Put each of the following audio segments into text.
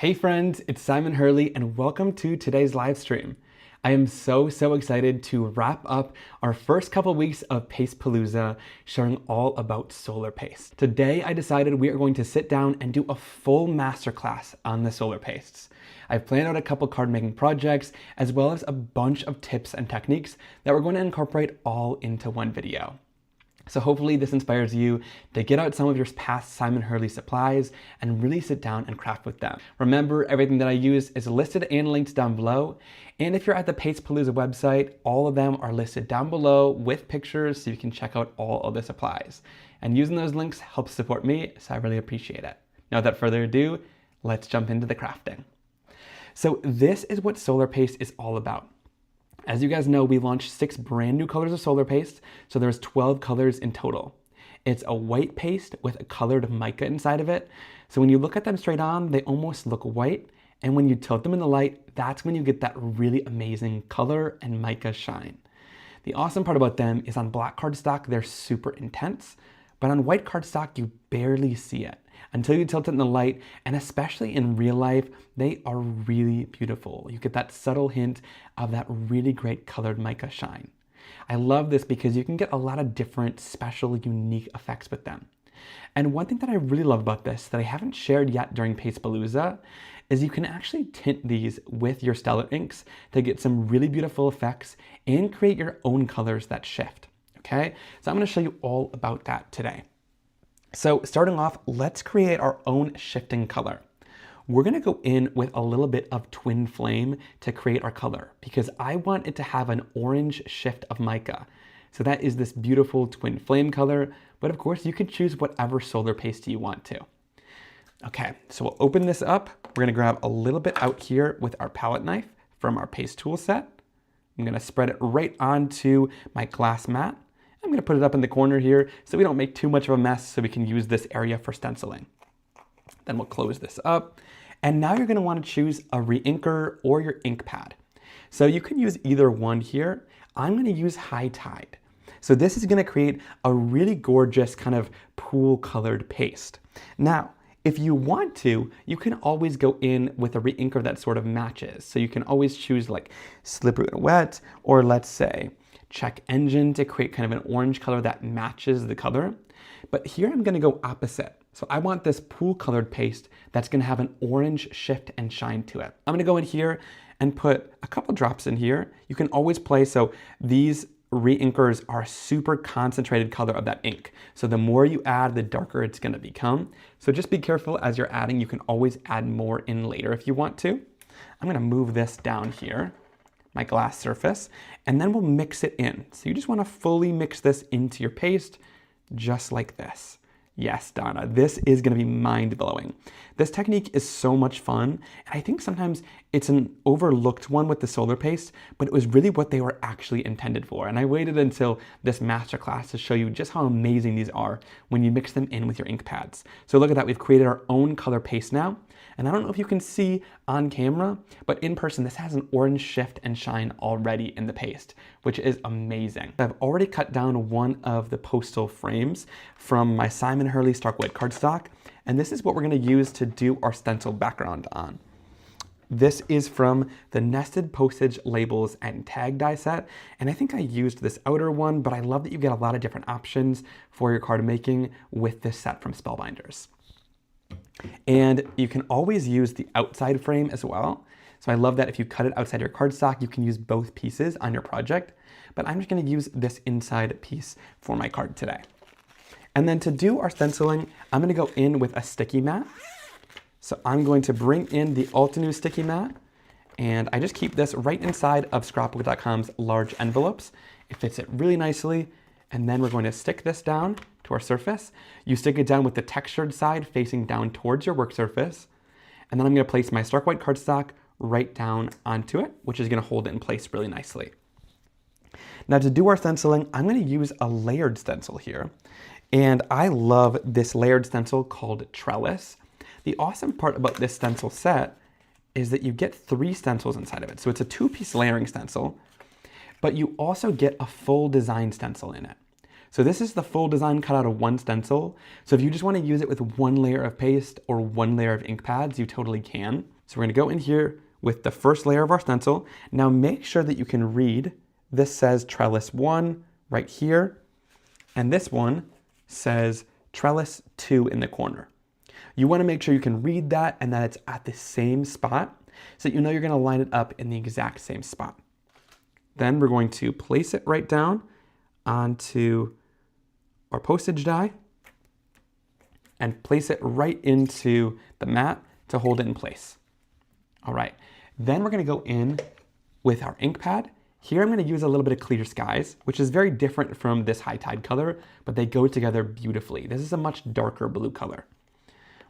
Hey friends, it's Simon Hurley and welcome to today's live stream. I am so excited to wrap up our first couple weeks of Pastepalooza sharing all about solar paste. Today I decided we are going to sit down and do a full masterclass on the solar pastes. I've planned out a couple card making projects as well as a bunch of tips and techniques that we're going to incorporate all into one video. So hopefully this inspires you to get out some of your past Simon Hurley supplies and really sit down and craft with them. Remember, everything that I use is listed and linked down below. And if you're at the Pastepalooza website, all of them are listed down below with pictures so you can check out all of the supplies. And using those links helps support me, so I really appreciate it. Now without further ado, let's jump into the crafting. So this is what solar paste is all about. As you guys know, we launched 6 brand new colors of solar paste, so there's 12 colors in total. It's a white paste with a colored mica inside of it, so when you look at them straight on, they almost look white, and when you tilt them in the light, that's when you get that really amazing color and mica shine. The awesome part about them is on black cardstock, they're super intense, but on white cardstock, you barely see it until you tilt it in the light, and especially in real life, they are really beautiful. You get that subtle hint of that really great colored mica shine. I love this because you can get a lot of different special, unique effects with them. And one thing that I really love about this that I haven't shared yet during Pastepalooza is you can actually tint these with your stellar inks to get some really beautiful effects and create your own colors that shift, okay? So I'm gonna show you all about that today. So starting off, let's create our own shifting color. We're gonna go in with a little bit of twin flame to create our color because I want it to have an orange shift of mica. So that is this beautiful twin flame color, but of course you could choose whatever solar paste you want to. Okay, so we'll open this up. We're gonna grab a little bit out here with our palette knife from our paste tool set. I'm gonna spread it right onto my glass mat. I'm gonna put it up in the corner here so we don't make too much of a mess so we can use this area for stenciling. Then we'll close this up. And now you're gonna wanna choose a re-inker or your ink pad. So you can use either one here. I'm gonna use High Tide. So this is gonna create a really gorgeous kind of pool colored paste. Now, if you want to, you can always go in with a re-inker that sort of matches. So you can always choose like Slippery and Wet, or let's say Check Engine to create kind of an orange color that matches the color. But here I'm gonna go opposite. So I want this pool colored paste that's gonna have an orange shift and shine to it. I'm gonna go in here and put a couple drops in here. You can always play, so these re-inkers are a super concentrated color of that ink. So the more you add, the darker it's gonna become. So just be careful as you're adding. You can always add more in later if you want to. I'm gonna move this down here, my glass surface, and then we'll mix it in. So you just wanna fully mix this into your paste, just like this. Yes, Donna, this is gonna be mind-blowing. This technique is so much fun, and I think sometimes it's an overlooked one with the solar paste, but it was really what they were actually intended for. And I waited until this masterclass to show you just how amazing these are when you mix them in with your ink pads. So look at that, we've created our own color paste now. And I don't know if you can see on camera, but in person, this has an orange shift and shine already in the paste, which is amazing. I've already cut down one of the postal frames from my Simon Hurley Stark White cardstock, and this is what we're gonna use to do our stencil background on. This is from the Nested Postage Labels and Tag die set, and I think I used this outer one, but I love that you get a lot of different options for your card making with this set from Spellbinders. And you can always use the outside frame as well. So I love that if you cut it outside your cardstock, you can use both pieces on your project, but I'm just gonna use this inside piece for my card today. And then to do our stenciling, I'm gonna go in with a sticky mat. So I'm going to bring in the Altenew sticky mat, and I just keep this right inside of Scrapbook.com's large envelopes. It fits it really nicely, and then we're going to stick this down to our surface. You stick it down with the textured side facing down towards your work surface. And then I'm gonna place my Stark White cardstock right down onto it, which is gonna hold it in place really nicely. Now to do our stenciling, I'm gonna use a layered stencil here. And I love this layered stencil called Trellis. The awesome part about this stencil set is that you get 3 stencils inside of it. So it's a 2-piece layering stencil, but you also get a full design stencil in it. So this is the full design cut out of one stencil. So if you just want to use it with one layer of paste or one layer of ink pads, you totally can. So we're going to go in here with the first layer of our stencil. Now make sure that you can read. This says trellis 1 right here, and this one says trellis 2 in the corner. You want to make sure you can read that and that it's at the same spot so that you know you're going to line it up in the exact same spot. Then we're going to place it right down onto our postage die and place it right into the mat to hold it in place. All right, then we're going to go in with our ink pad. Here I'm going to use a little bit of Clear Skies, which is very different from this High Tide color, but they go together beautifully. This is a much darker blue color.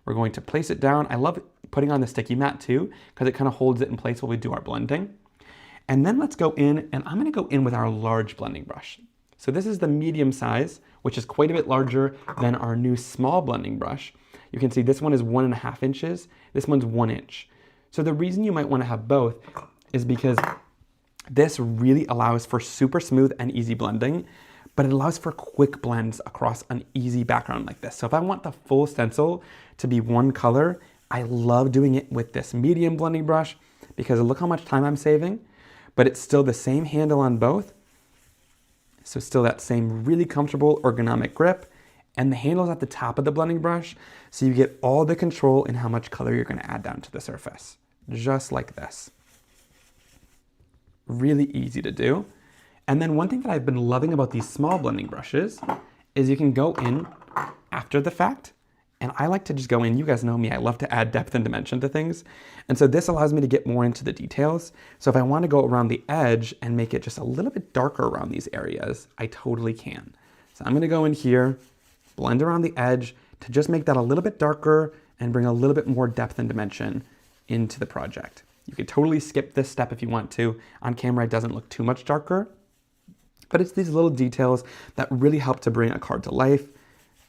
We're going to place it down. I love putting on the sticky mat too, because it kind of holds it in place while we do our blending. And then let's go in, and I'm going to go in with our large blending brush. So this is the medium size, which is quite a bit larger than our new small blending brush. You can see this one is 1.5 inches. This one's 1 inch. So the reason you might want to have both is because this really allows for super smooth and easy blending, but it allows for quick blends across an easy background like this. So if I want the full stencil to be one color, I love doing it with this medium blending brush because look how much time I'm saving, but it's still the same handle on both. So still that same really comfortable ergonomic grip, and the handle's at the top of the blending brush, so you get all the control in how much color you're going to add down to the surface, just like this. Really easy to do. And then one thing that I've been loving about these small blending brushes is you can go in after the fact. And I like to just go in, you guys know me, I love to add depth and dimension to things. And so this allows me to get more into the details. So if I want to go around the edge and make it just a little bit darker around these areas, I totally can. So I'm going to go in here, blend around the edge to just make that a little bit darker and bring a little bit more depth and dimension into the project. You could totally skip this step if you want to. On camera, it doesn't look too much darker, but it's these little details that really help to bring a card to life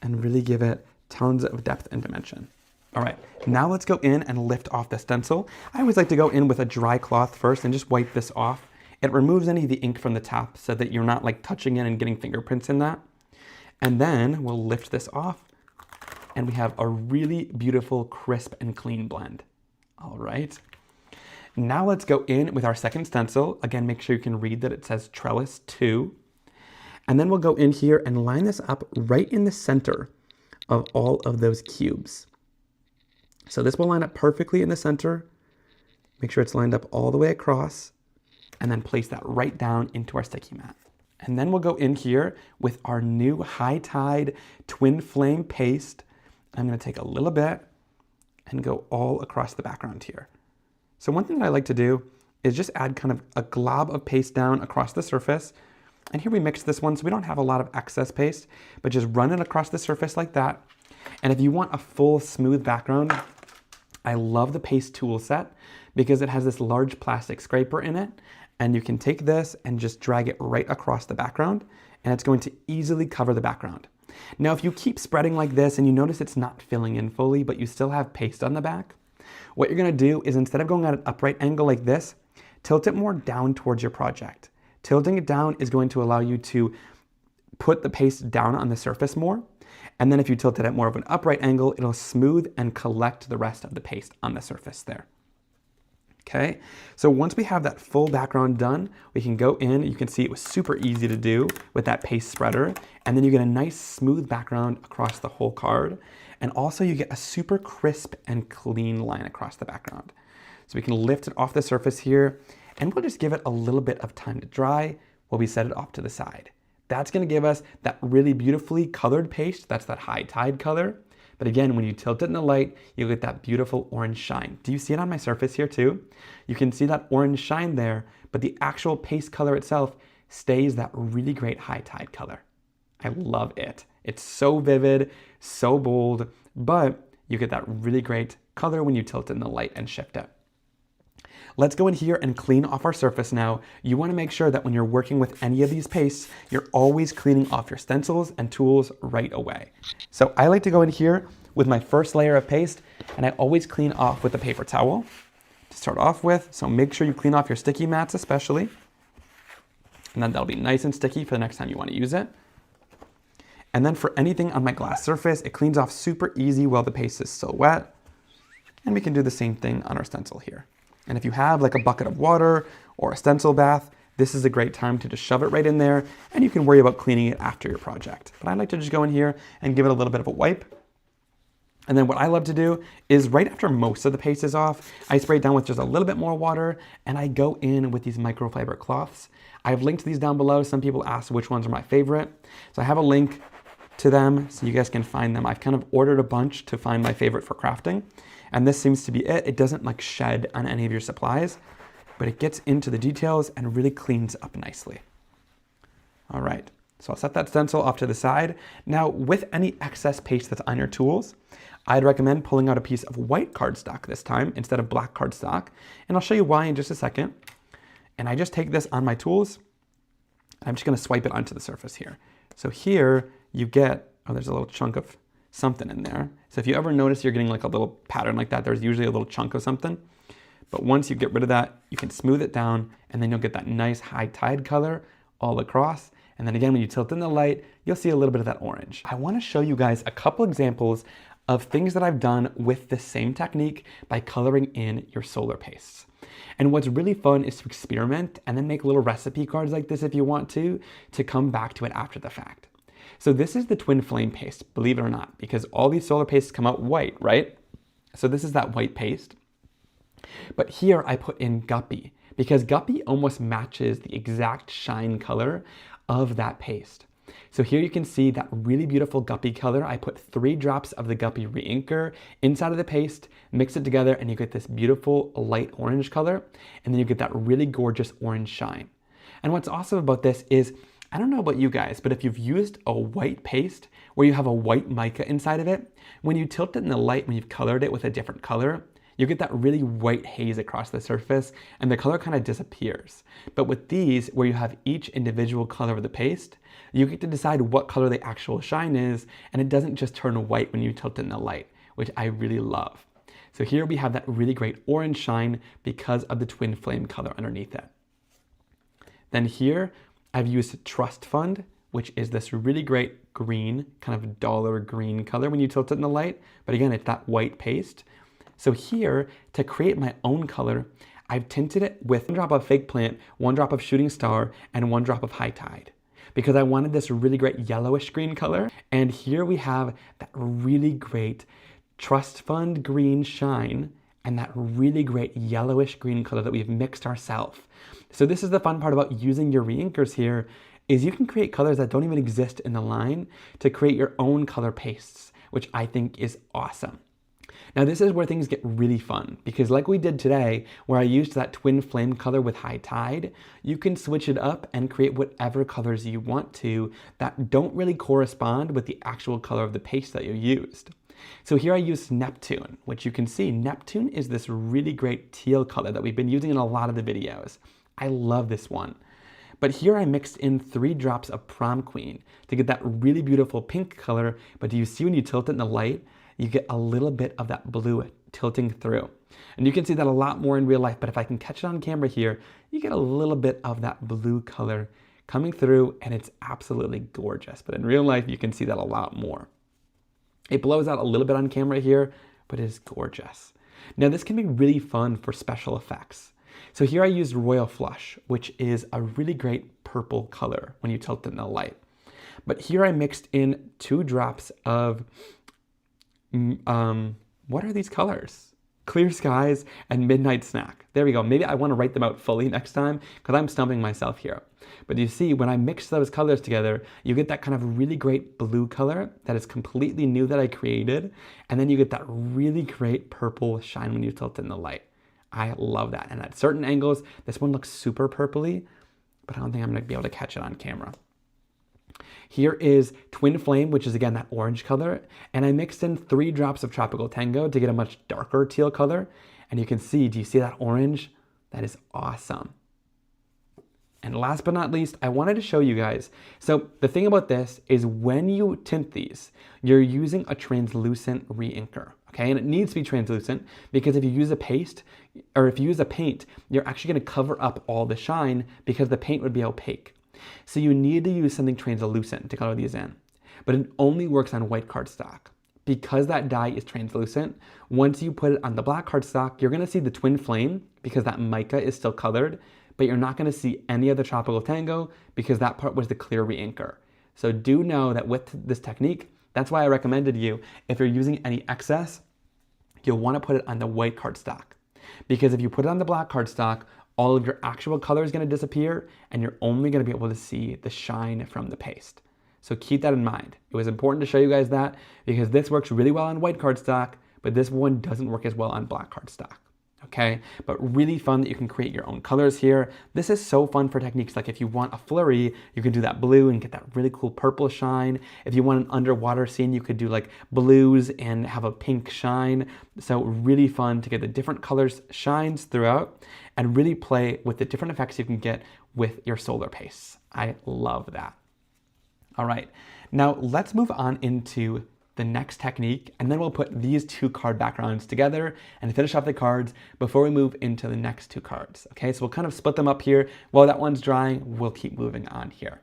and really give it tons of depth and dimension. All right, now let's go in and lift off the stencil. I always like to go in with a dry cloth first and just wipe this off. It removes any of the ink from the top so that you're not like touching it and getting fingerprints in that. And then we'll lift this off and we have a really beautiful, crisp and clean blend. All right. Now let's go in with our second stencil. Again, make sure you can read that it says trellis 2. And then we'll go in here and line this up right in the center of all of those cubes. So this will line up perfectly in the center. Make sure it's lined up all the way across, and then place that right down into our sticky mat. And then we'll go in here with our new High Tide Twin Flame paste. I'm going to take a little bit and go all across the background here. So one thing that I like to do is just add kind of a glob of paste down across the surface. And here we mix this one so we don't have a lot of excess paste, but just run it across the surface like that. And if you want a full smooth background, I love the paste tool set because it has this large plastic scraper in it. And you can take this and just drag it right across the background, and it's going to easily cover the background. Now, if you keep spreading like this and you notice it's not filling in fully, but you still have paste on the back, what you're gonna do is instead of going at an upright angle like this, tilt it more down towards your project. Tilting it down is going to allow you to put the paste down on the surface more. And then if you tilt it at more of an upright angle, it'll smooth and collect the rest of the paste on the surface there. Okay, so once we have that full background done, we can go in. You can see it was super easy to do with that paste spreader. And then you get a nice smooth background across the whole card. And also you get a super crisp and clean line across the background. So we can lift it off the surface here, and we'll just give it a little bit of time to dry while we set it off to the side. That's gonna give us that really beautifully colored paste. That's that High Tide color. But again, when you tilt it in the light, you get that beautiful orange shine. Do you see it on my surface here too? You can see that orange shine there, but the actual paste color itself stays that really great High Tide color. I love it. It's so vivid, so bold, but you get that really great color when you tilt it in the light and shift it. Let's go in here and clean off our surface now. You want to make sure that when you're working with any of these pastes, you're always cleaning off your stencils and tools right away. So I like to go in here with my first layer of paste, and I always clean off with a paper towel to start off with. So make sure you clean off your sticky mats especially, and then that'll be nice and sticky for the next time you want to use it. And then for anything on my glass surface, it cleans off super easy while the paste is still wet. And we can do the same thing on our stencil here. And if you have like a bucket of water or a stencil bath, this is a great time to just shove it right in there, and you can worry about cleaning it after your project. But I like to just go in here and give it a little bit of a wipe. And then what I love to do is right after most of the paste is off, I spray it down with just a little bit more water, and I go in with these microfiber cloths. I've linked these down below. Some people ask which ones are my favorite. So I have a link to them so you guys can find them. I've kind of ordered a bunch to find my favorite for crafting. And this seems to be it. It doesn't like shed on any of your supplies, but it gets into the details and really cleans up nicely. All right, so I'll set that stencil off to the side. Now, with any excess paste that's on your tools, I'd recommend pulling out a piece of white cardstock this time instead of black cardstock. And I'll show you why in just a second. And I just take this on my tools. I'm just gonna swipe it onto the surface here. So here you get, oh, there's a little chunk of something in there. So if you ever notice you're getting like a little pattern like that, there's usually a little chunk of something. But once you get rid of that, you can smooth it down, and then you'll get that nice high tide color all across. And then again, when you tilt in the light, you'll see a little bit of that orange. I want to show you guys a couple examples of things that I've done with the same technique by coloring in your solar pastes. And what's really fun is to experiment and then make little recipe cards like this if you want to come back to it after the fact. So this is the twin flame paste, believe it or not, because all these solar pastes come out white, right? So this is that white paste. But here I put in guppy because guppy almost matches the exact shine color of that paste. So here you can see that really beautiful guppy color. I put 3 drops of the guppy re-inker inside of the paste, mix it together, and you get this beautiful light orange color. And then you get that really gorgeous orange shine. And what's awesome about this is, I don't know about you guys, but if you've used a white paste where you have a white mica inside of it, when you tilt it in the light, when you've colored it with a different color, you get that really white haze across the surface and the color kind of disappears. But with these, where you have each individual color of the paste, you get to decide what color the actual shine is, and it doesn't just turn white when you tilt it in the light, which I really love. So here we have that really great orange shine because of the twin flame color underneath it. Then here, I've used Trust Fund, which is this really great green, kind of dollar green color when you tilt it in the light. But again, it's that white paste. So here, to create my own color, I've tinted it with 1 drop of Fake Plant, 1 drop of Shooting Star, and 1 drop of High Tide, because I wanted this really great yellowish green color. And here we have that really great Trust Fund green shine and that really great yellowish green color that we've mixed ourselves. So this is the fun part about using your re-inkers here, is you can create colors that don't even exist in the line to create your own color pastes, which I think is awesome. Now this is where things get really fun, because like we did today, where I used that twin flame color with High Tide, you can switch it up and create whatever colors you want to that don't really correspond with the actual color of the paste that you used. So here I used Neptune, which you can see, Neptune is this really great teal color that we've been using in a lot of the videos. I love this one. But here I mixed in 3 drops of Prom Queen to get that really beautiful pink color, but do you see when you tilt it in the light, you get a little bit of that blue tilting through. And you can see that a lot more in real life, but if I can catch it on camera here, you get a little bit of that blue color coming through, and it's absolutely gorgeous. But in real life, you can see that a lot more. It blows out a little bit on camera here, but it is gorgeous. Now this can be really fun for special effects. So here I used Royal Flush, which is a really great purple color when you tilt it in the light. But here I mixed in 2 drops of what are these colors? Clear Skies and Midnight Snack. There we go. Maybe I want to write them out fully next time because I'm stumping myself here. But you see, when I mix those colors together, you get that kind of really great blue color that is completely new that I created. And then you get that really great purple shine when you tilt it in the light. I love that. And at certain angles, this one looks super purpley, but I don't think I'm going to be able to catch it on camera. Here is Twin Flame, which is again that orange color, and I mixed in 3 drops of Tropical Tango to get a much darker teal color. And you can see, do you see that orange? That is awesome. And last but not least, I wanted to show you guys. So the thing about this is when you tint these, you're using a translucent re-inker, okay? And it needs to be translucent because if you use a paste, or if you use a paint, you're actually gonna cover up all the shine because the paint would be opaque. So you need to use something translucent to color these in. but it only works on white cardstock. Because that dye is translucent, once you put it on the black cardstock, you're gonna see the twin flame because that mica is still colored, but you're not gonna see any of the tropical tango because that part was the clear re-inker. So do know that with this technique, that's why I recommended you, if you're using any excess, you'll wanna put it on the white cardstock. Because if you put it on the black cardstock, all of your actual color is gonna disappear and you're only gonna be able to see the shine from the paste. So keep that in mind. It was important to show you guys that because this works really well on white cardstock, but this one doesn't work as well on black cardstock. Okay, but really fun that you can create your own colors here. This is so fun for techniques like if you want a flurry, you can do that blue and get that really cool purple shine. If you want an underwater scene, you could do like blues and have a pink shine. So really fun to get the different colors shines throughout and really play with the different effects you can get with your solar pastes. I love that. All right, now let's move on into the next technique, and then we'll put these two card backgrounds together and finish off the cards before we move into the next two cards. Okay, so we'll kind of split them up here. While that one's drying, we'll keep moving on here.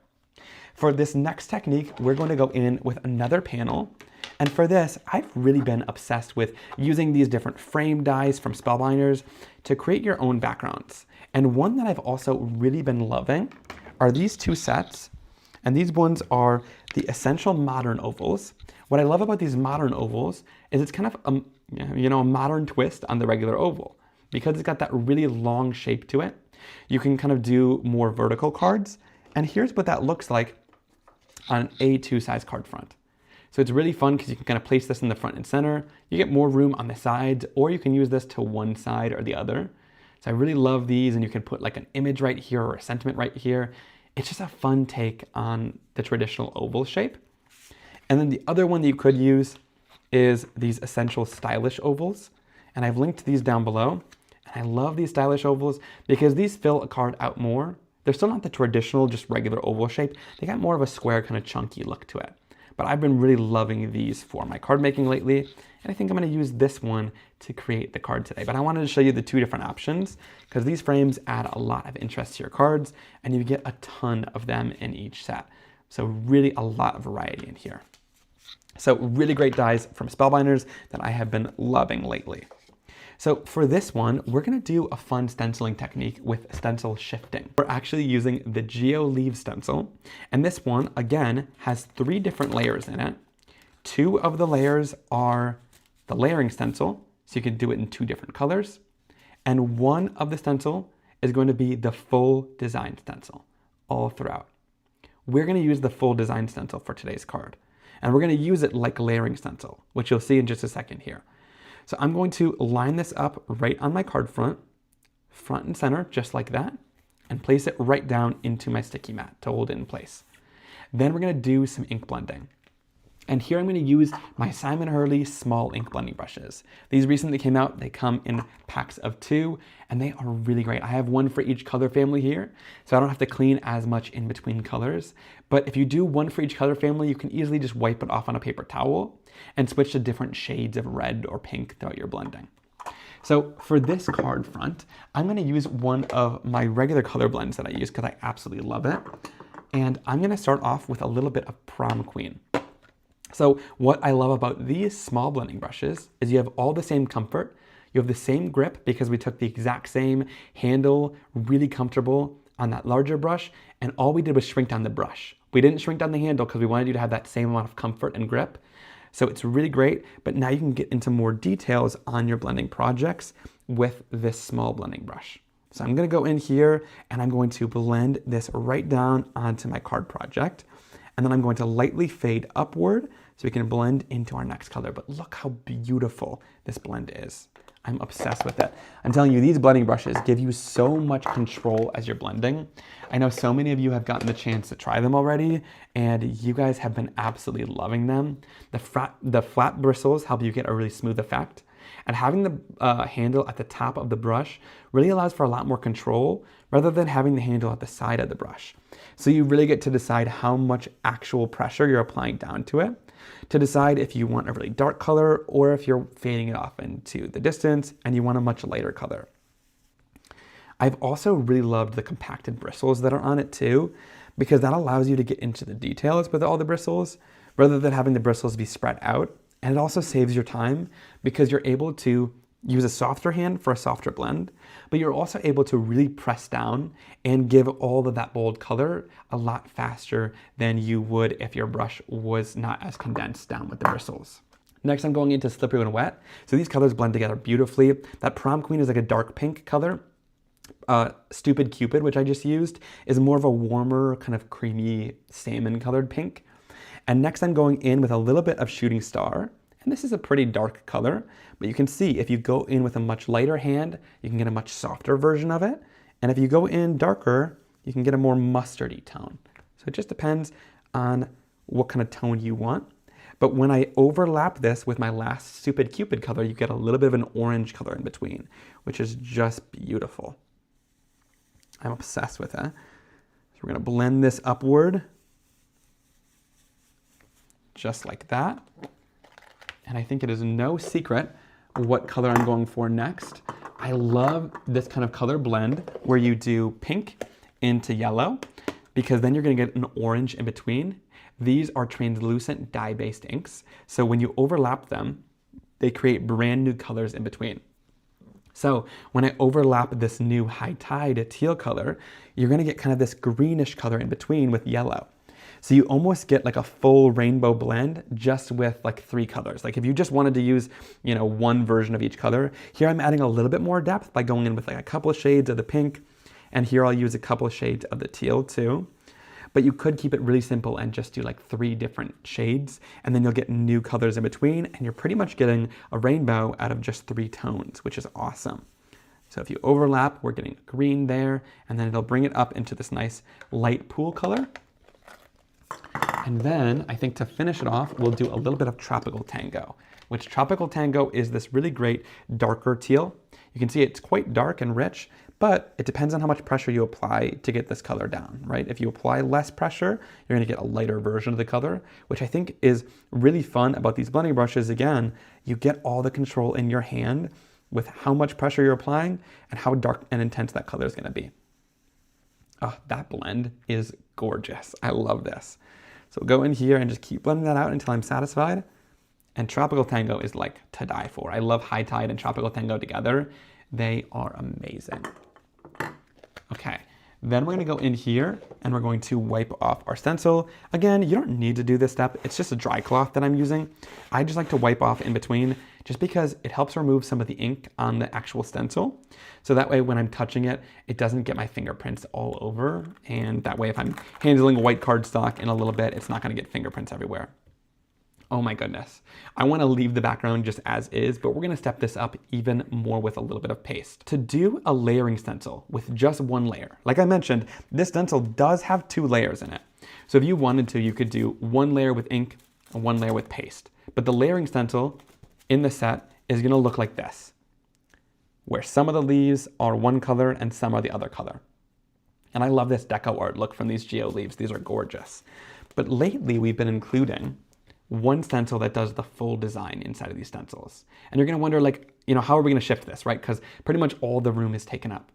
For this next technique, we're going to go in with another panel. And for this, I've really been obsessed with using these different frame dies from Spellbinders to create your own backgrounds. And one that I've also really been loving are these two sets. And these ones are the Essential Modern Ovals. What I love about these modern ovals is it's kind of a modern twist on the regular oval. Because it's got that really long shape to it, you can kind of do more vertical cards. And here's what that looks like on an A2 size card front. So it's really fun because you can kind of place this in the front and center. You get more room on the sides, or you can use this to one side or the other. So I really love these, and you can put like an image right here or a sentiment right here. It's just a fun take on the traditional oval shape. And then the other one that you could use is these Essential Stylish Ovals. And I've linked these down below. And I love these stylish ovals because these fill a card out more. They're still not the traditional, just regular oval shape. They got more of a square, kind of chunky look to it. But I've been really loving these for my card making lately. And I think I'm gonna use this one to create the card today. But I wanted to show you the two different options because these frames add a lot of interest to your cards and you get a ton of them in each set. So really a lot of variety in here. So really great dies from Spellbinders that I have been loving lately. So for this one, we're gonna do a fun stenciling technique with stencil shifting. We're actually using the Geo Leave stencil. And this one, again, has 3 different layers in it. 2 of the layers are the layering stencil, so you can do it in 2 different colors. And 1 of the stencil is going to be the full design stencil all throughout. We're gonna use the full design stencil for today's card. And we're gonna use it like layering stencil, which you'll see in just a second here. So I'm going to line this up right on my card front and center, just like that, and place it right down into my sticky mat to hold it in place. Then we're gonna do some ink blending. And here I'm gonna use my Simon Hurley small ink blending brushes. These recently came out, they come in packs of 2, and they are really great. I have one for each color family here, so I don't have to clean as much in between colors. But if you do one for each color family, you can easily just wipe it off on a paper towel and switch to different shades of red or pink throughout your blending. So for this card front, I'm gonna use one of my regular color blends that I use because I absolutely love it. And I'm gonna start off with a little bit of Prom Queen. So what I love about these small blending brushes is you have all the same comfort. You have the same grip because we took the exact same handle, really comfortable on that larger brush, and all we did was shrink down the brush. We didn't shrink down the handle because we wanted you to have that same amount of comfort and grip. So it's really great, but now you can get into more details on your blending projects with this small blending brush. So I'm gonna go in here and I'm going to blend this right down onto my card project. And then I'm going to lightly fade upward so we can blend into our next color. But look how beautiful this blend is. I'm obsessed with it. I'm telling you, these blending brushes give you so much control as you're blending. I know so many of you have gotten the chance to try them already, and you guys have been absolutely loving them. The flat bristles help you get a really smooth effect. And having the handle at the top of the brush really allows for a lot more control rather than having the handle at the side of the brush. So you really get to decide how much actual pressure you're applying down to it to decide if you want a really dark color or if you're fading it off into the distance and you want a much lighter color. I've also really loved the compacted bristles that are on it too, because that allows you to get into the details with all the bristles, rather than having the bristles be spread out. And it also saves your time because you're able to use a softer hand for a softer blend, but you're also able to really press down and give all of that bold color a lot faster than you would if your brush was not as condensed down with the bristles. Next, I'm going into Slippery When Wet. So these colors blend together beautifully. That Prom Queen is like a dark pink color. Stupid Cupid, which I just used, is more of a warmer, kind of creamy salmon colored pink. And next I'm going in with a little bit of Shooting Star. And this is a pretty dark color, but you can see if you go in with a much lighter hand, you can get a much softer version of it. And if you go in darker, you can get a more mustardy tone. So it just depends on what kind of tone you want. But when I overlap this with my last Stupid Cupid color, you get a little bit of an orange color in between, which is just beautiful. I'm obsessed with it. So we're gonna blend this upward, just like that. And I think it is no secret what color I'm going for next. I love this kind of color blend where you do pink into yellow, because then you're gonna get an orange in between. These are translucent dye-based inks. So when you overlap them, they create brand new colors in between. So when I overlap this new High Tide teal color, you're gonna get kind of this greenish color in between with yellow. So you almost get like a full rainbow blend just with like 3 colors. Like if you just wanted to use, you know, one version of each color, here I'm adding a little bit more depth by going in with like a couple of shades of the pink, and here I'll use a couple of shades of the teal too. But you could keep it really simple and just do like 3 different shades, and then you'll get new colors in between, and you're pretty much getting a rainbow out of just 3 tones, which is awesome. So if you overlap, we're getting green there, and then it'll bring it up into this nice light pool color. And then I think to finish it off, we'll do a little bit of Tropical Tango, which Tropical Tango is this really great darker teal. You can see it's quite dark and rich, but it depends on how much pressure you apply to get this color down, right? If you apply less pressure, you're gonna get a lighter version of the color, which I think is really fun about these blending brushes. Again, you get all the control in your hand with how much pressure you're applying and how dark and intense that color is gonna be. Oh, that blend is gorgeous. I love this. So go in here and just keep blending that out until I'm satisfied. And Tropical Tango is like to die for. I love High Tide and Tropical Tango together. They are amazing. Okay, then we're gonna go in here and we're going to wipe off our stencil. Again, you don't need to do this step. It's just a dry cloth that I'm using. I just like to wipe off in between just because it helps remove some of the ink on the actual stencil. So that way when I'm touching it, it doesn't get my fingerprints all over. And that way if I'm handling white cardstock in a little bit, it's not gonna get fingerprints everywhere. Oh my goodness. I wanna leave the background just as is, but we're gonna step this up even more with a little bit of paste. To do a layering stencil with just 1 layer, like I mentioned, this stencil does have 2 layers in it. So if you wanted to, you could do 1 layer with ink and 1 layer with paste. But the layering stencil in the set is gonna look like this, where some of the leaves are one color and some are the other color. And I love this deco art look from these geo leaves. These are gorgeous. But lately we've been including one stencil that does the full design inside of these stencils. And you're gonna wonder, like, you know, how are we gonna shift this, right? Because pretty much all the room is taken up.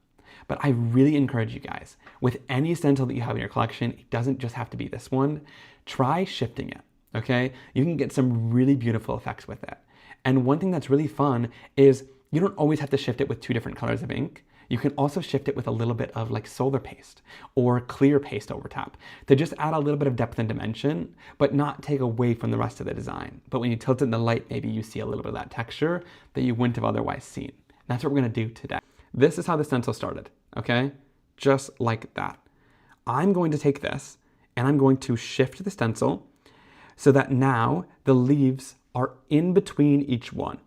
But I really encourage you guys, with any stencil that you have in your collection, it doesn't just have to be this one, try shifting it, okay? You can get some really beautiful effects with it. And one thing that's really fun is you don't always have to shift it with 2 different colors of ink. You can also shift it with a little bit of like solar paste or clear paste over top to just add a little bit of depth and dimension, but not take away from the rest of the design. But when you tilt it in the light, maybe you see a little bit of that texture that you wouldn't have otherwise seen. That's what we're gonna do today. This is how the stencil started, okay? Just like that. I'm going to take this and I'm going to shift the stencil so that now the leaves are in between each one,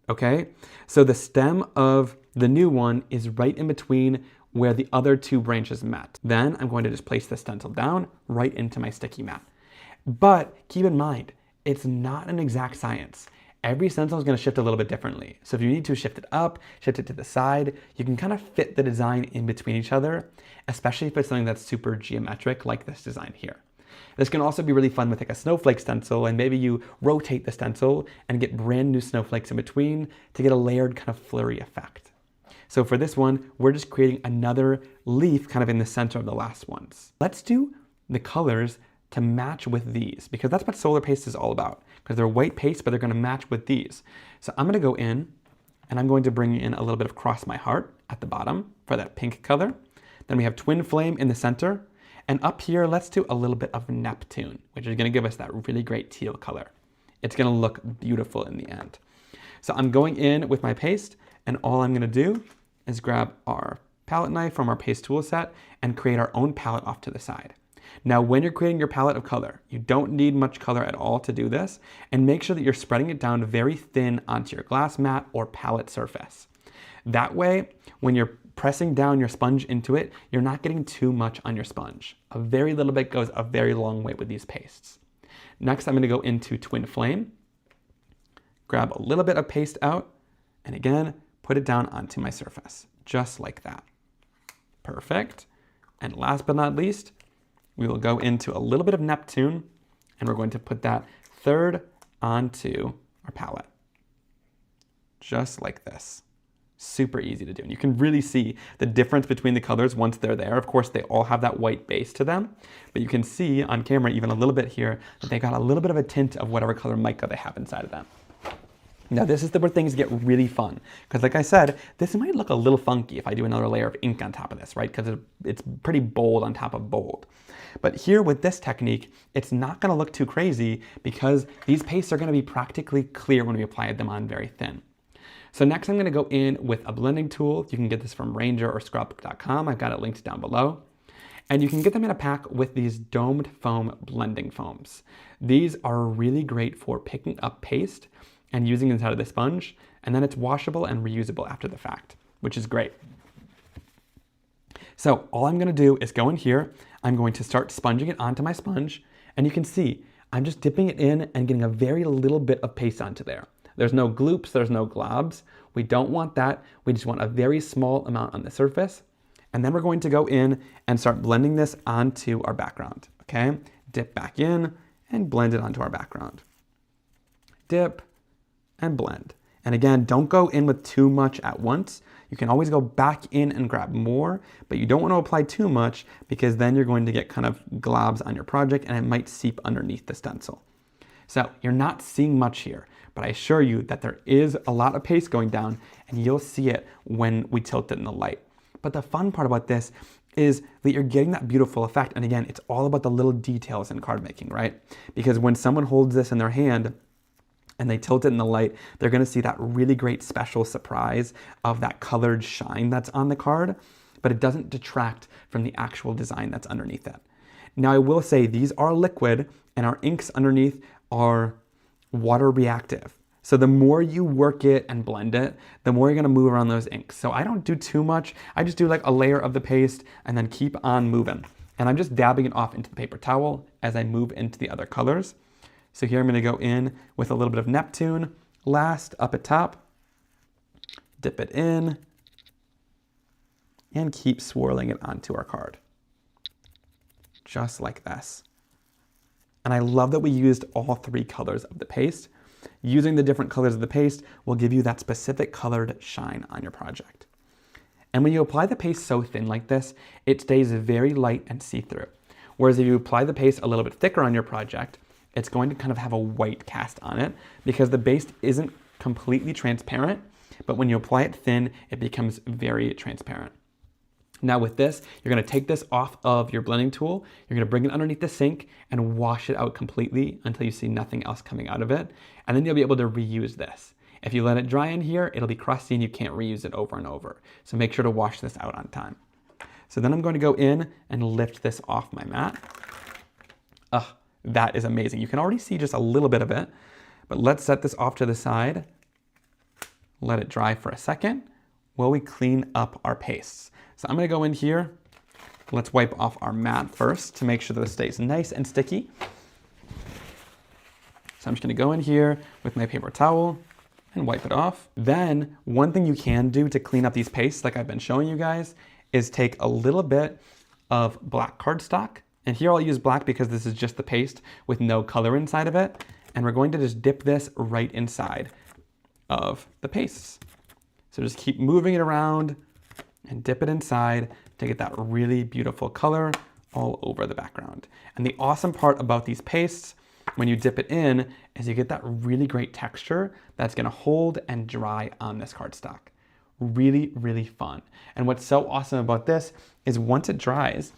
okay? So the stem of the new one is right in between where the other 2 branches met. Then I'm going to just place the stencil down right into my sticky mat. But keep in mind, it's not an exact science. Every stencil is going to shift a little bit differently. So if you need to shift it up, shift it to the side, you can kind of fit the design in between each other, especially if it's something that's super geometric like this design here. This can also be really fun with like a snowflake stencil, and maybe you rotate the stencil and get brand new snowflakes in between to get a layered kind of flurry effect. So for this one, we're just creating another leaf kind of in the center of the last ones. Let's do the colors to match with these, because that's what solar paste is all about, because they're white paste, but they're going to match with these. So I'm going to go in and I'm going to bring in a little bit of Cross My Heart at the bottom for that pink color. Then we have Twin Flame in the center. And up here, let's do a little bit of Neptune, which is going to give us that really great teal color. It's going to look beautiful in the end. So I'm going in with my paste, and all I'm going to do is grab our palette knife from our paste tool set and create our own palette off to the side. Now, when you're creating your palette of color, you don't need much color at all to do this, and make sure that you're spreading it down very thin onto your glass mat or palette surface. That way, when you're pressing down your sponge into it, you're not getting too much on your sponge. A very little bit goes a very long way with these pastes. Next, I'm going to go into Twin Flame, grab a little bit of paste out, and again, put it down onto my surface, just like that. Perfect. And last but not least, we will go into a little bit of Neptune, and we're going to put that third onto our palette, just like this. Super easy to do. And you can really see the difference between the colors once they're there. Of course, they all have that white base to them, but you can see on camera even a little bit here that they got a little bit of a tint of whatever color mica they have inside of them. Now this is where things get really fun, because like I said, this might look a little funky if I do another layer of ink on top of this, right? Because it's pretty bold on top of bold. But here with this technique, it's not going to look too crazy because these pastes are going to be practically clear when we apply them on very thin. So next I'm going to go in with a blending tool. You can get this from Ranger or scrapbook.com. I've got it linked down below. And you can get them in a pack with these domed foam blending foams. These are really great for picking up paste and using inside of the sponge, and then it's washable and reusable after the fact, which is great. So all I'm going to do is go in here. I'm going to start sponging it onto my sponge, and you can see I'm just dipping it in and getting a very little bit of paste onto there. There's no gloops, there's no globs. We don't want that. We just want a very small amount on the surface. And then we're going to go in and start blending this onto our background, okay? Dip back in and blend it onto our background. Dip and blend. And again, don't go in with too much at once. You can always go back in and grab more, but you don't want to apply too much because then you're going to get kind of globs on your project and it might seep underneath the stencil. So you're not seeing much here, but I assure you that there is a lot of paste going down and you'll see it when we tilt it in the light. But the fun part about this is that you're getting that beautiful effect. And again, it's all about the little details in card making, right? Because when someone holds this in their hand and they tilt it in the light, they're gonna see that really great special surprise of that colored shine that's on the card, but it doesn't detract from the actual design that's underneath it. Now I will say these are liquid and our inks underneath are water reactive. So the more you work it and blend it, the more you're gonna move around those inks. So I don't do too much. I just do like a layer of the paste and then keep on moving. And I'm just dabbing it off into the paper towel as I move into the other colors. So here I'm gonna go in with a little bit of Neptune last up at top, dip it in, and keep swirling it onto our card. Just like this. And I love that we used all three colors of the paste. Using the different colors of the paste will give you that specific colored shine on your project. And when you apply the paste so thin like this, it stays very light and see-through. Whereas if you apply the paste a little bit thicker on your project, it's going to kind of have a white cast on it because the base isn't completely transparent, but when you apply it thin, it becomes very transparent. Now with this, you're gonna take this off of your blending tool, you're gonna bring it underneath the sink and wash it out completely until you see nothing else coming out of it. And then you'll be able to reuse this. If you let it dry in here, it'll be crusty and you can't reuse it over and over. So make sure to wash this out on time. So then I'm going to go in and lift this off my mat. That is amazing. You can already see just a little bit of it, but let's set this off to the side. Let it dry for a second while we clean up our pastes. So I'm gonna go in here. Let's wipe off our mat first to make sure that it stays nice and sticky. So I'm just gonna go in here with my paper towel and wipe it off. Then one thing you can do to clean up these pastes, like I've been showing you guys, is take a little bit of black cardstock. And here I'll use black because this is just the paste with no color inside of it. And we're going to just dip this right inside of the pastes. So just keep moving it around and dip it inside to get that really beautiful color all over the background. And the awesome part about these pastes, when you dip it in, is you get that really great texture that's gonna hold and dry on this cardstock. Really, really fun. And what's so awesome about this is once it dries,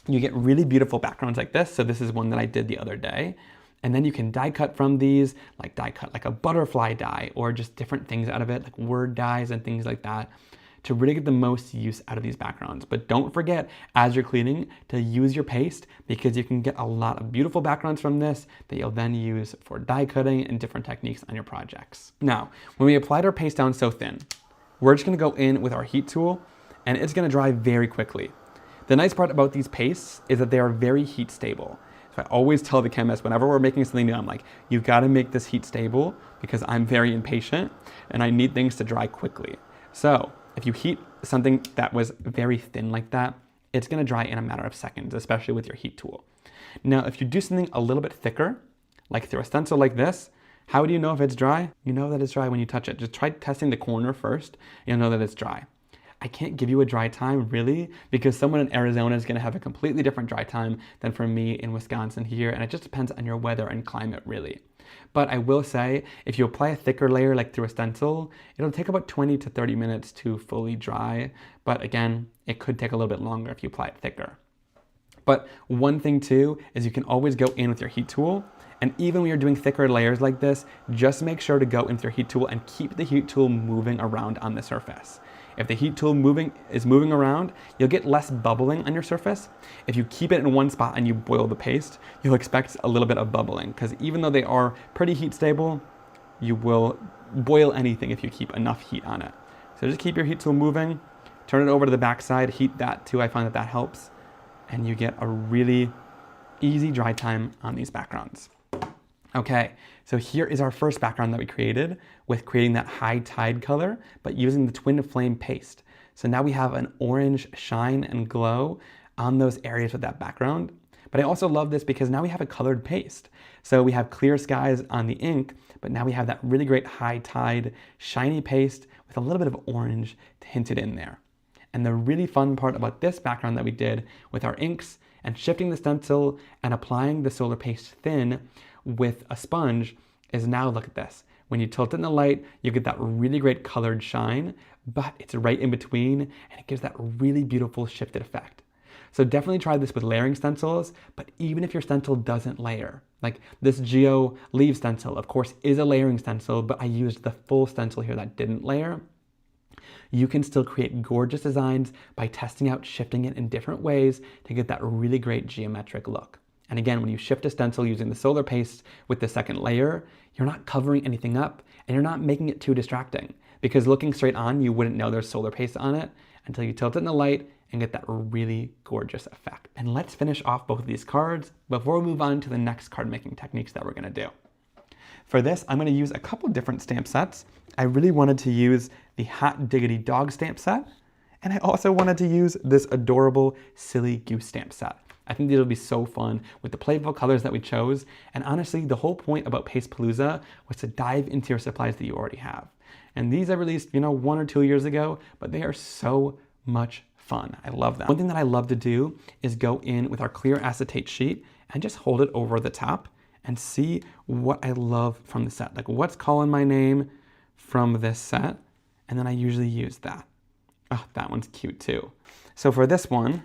you get really beautiful backgrounds like this. So this is one that I did the other day. And then you can die cut from these, like die cut like a butterfly die or just different things out of it, like word dies and things like that, to really get the most use out of these backgrounds. But don't forget, as you're cleaning, to use your paste, because you can get a lot of beautiful backgrounds from this that you'll then use for die cutting and different techniques on your projects. Now, when we applied our paste down so thin, we're just gonna go in with our heat tool and it's gonna dry very quickly. The nice part about these pastes is that they are very heat stable. So I always tell the chemist, whenever we're making something new, I'm like, you gotta make this heat stable because I'm very impatient and I need things to dry quickly. So if you heat something that was very thin like that, it's gonna dry in a matter of seconds, especially with your heat tool. Now, if you do something a little bit thicker, like through a stencil like this, how do you know if it's dry? You know that it's dry when you touch it. Just try testing the corner first, you'll know that it's dry. I can't give you a dry time really, because someone in Arizona is gonna have a completely different dry time than for me in Wisconsin here, and it just depends on your weather and climate really. But I will say, if you apply a thicker layer like through a stencil, it'll take about 20 to 30 minutes to fully dry. But again, it could take a little bit longer if you apply it thicker. But one thing too, is you can always go in with your heat tool. And even when you're doing thicker layers like this, just make sure to go in with your heat tool and keep the heat tool moving around on the surface. If the heat tool is moving around, you'll get less bubbling on your surface. If you keep it in one spot and you boil the paste, you'll expect a little bit of bubbling, because even though they are pretty heat stable, you will boil anything if you keep enough heat on it. So just keep your heat tool moving, turn it over to the back side, heat that too, I find that helps, and you get a really easy dry time on these backgrounds. Okay, so here is our first background that we created with creating that high tide color, but using the twin flame paste. So now we have an orange shine and glow on those areas with that background. But I also love this because now we have a colored paste. So we have clear skies on the ink, but now we have that really great high tide, shiny paste with a little bit of orange hinted in there. And the really fun part about this background that we did with our inks and shifting the stencil and applying the solar paste thin with a sponge is now, look at this. When you tilt it in the light, you get that really great colored shine, but it's right in between and it gives that really beautiful shifted effect. So definitely try this with layering stencils, but even if your stencil doesn't layer, like this Geo leaf stencil, of course, is a layering stencil, but I used the full stencil here that didn't layer. You can still create gorgeous designs by testing out shifting it in different ways to get that really great geometric look. And again, when you shift a stencil using the solar paste with the second layer, you're not covering anything up and you're not making it too distracting, because looking straight on, you wouldn't know there's solar paste on it until you tilt it in the light and get that really gorgeous effect. And let's finish off both of these cards before we move on to the next card making techniques that we're gonna do. For this, I'm gonna use a couple different stamp sets. I really wanted to use the Hot Diggity Dog stamp set, and I also wanted to use this adorable Silly Goose stamp set. I think these will be so fun with the playful colors that we chose. And honestly, the whole point about Pastepalooza was to dive into your supplies that you already have. And these I released, 1 or 2 years ago, but they are so much fun. I love them. One thing that I love to do is go in with our clear acetate sheet and just hold it over the top and see what I love from the set. Like what's calling my name from this set. And then I usually use that. Oh, that one's cute too. So for this one,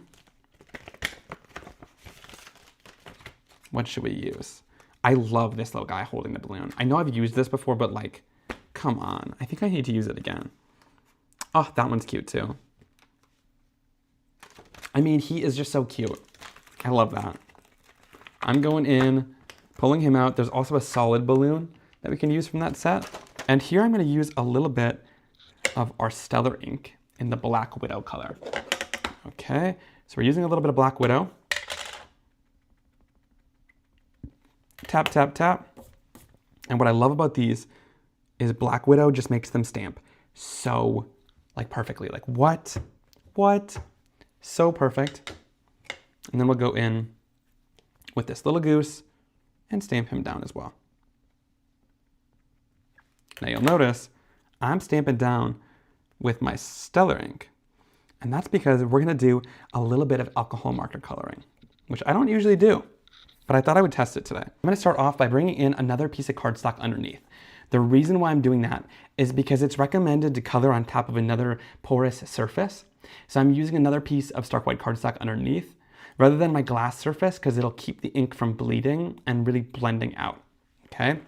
what should we use? I love this little guy holding the balloon. I know I've used this before, but like, come on. I think I need to use it again. Oh, that one's cute too. I mean, he is just so cute. I love that. I'm going in, pulling him out. There's also a solid balloon that we can use from that set. And here I'm gonna use a little bit of our Stellar ink in the Black Widow color. Okay, so we're using a little bit of Black Widow. Tap, tap, tap. And what I love about these is Black Widow just makes them stamp so like perfectly. Like what? So perfect. And then we'll go in with this little goose and stamp him down as well. Now you'll notice I'm stamping down with my Stellar ink. And that's because we're gonna do a little bit of alcohol marker coloring, which I don't usually do, but I thought I would test it today. I'm gonna start off by bringing in another piece of cardstock underneath. The reason why I'm doing that is because it's recommended to color on top of another porous surface. So I'm using another piece of stark white cardstock underneath rather than my glass surface because it'll keep the ink from bleeding and really blending out, okay?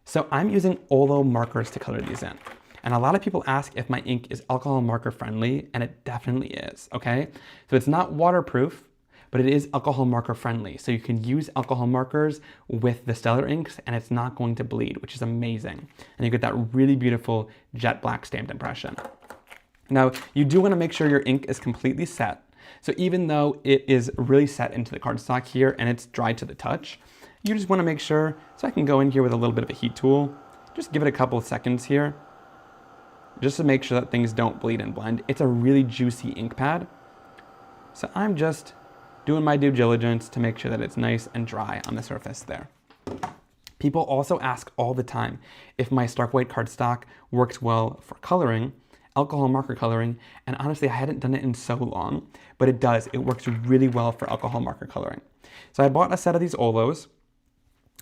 So I'm using Olo markers to color these in. And a lot of people ask if my ink is alcohol marker friendly, and it definitely is, okay? So it's not waterproof, but it is alcohol marker friendly. So you can use alcohol markers with the stellar inks and it's not going to bleed, which is amazing. And you get that really beautiful jet black stamped impression. Now, you do want to make sure your ink is completely set. So even though it is really set into the cardstock here and it's dry to the touch, you just want to make sure, so I can go in here with a little bit of a heat tool, just give it a couple of seconds here, just to make sure that things don't bleed and blend. It's a really juicy ink pad. So I'm just doing my due diligence to make sure that it's nice and dry on the surface there. People also ask all the time if my stark white cardstock works well for coloring, alcohol marker coloring, and honestly, I hadn't done it in so long, but it does. It works really well for alcohol marker coloring. So I bought a set of these Olos.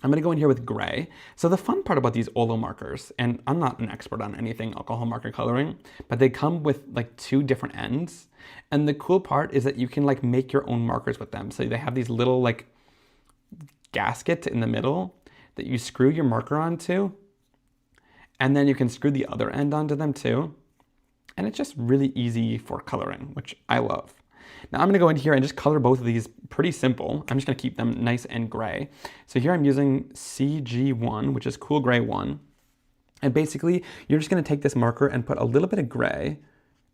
I'm gonna go in here with gray. So the fun part about these Olo markers, and I'm not an expert on anything alcohol marker coloring, but they come with like 2 different ends. And the cool part is that you can like make your own markers with them. So they have these little like gaskets in the middle that you screw your marker onto, and then you can screw the other end onto them too. And it's just really easy for coloring, which I love. Now I'm gonna go in here and just color both of these pretty simple. I'm just gonna keep them nice and gray. So here I'm using CG1, which is Cool Gray 1. And basically, you're just gonna take this marker and put a little bit of gray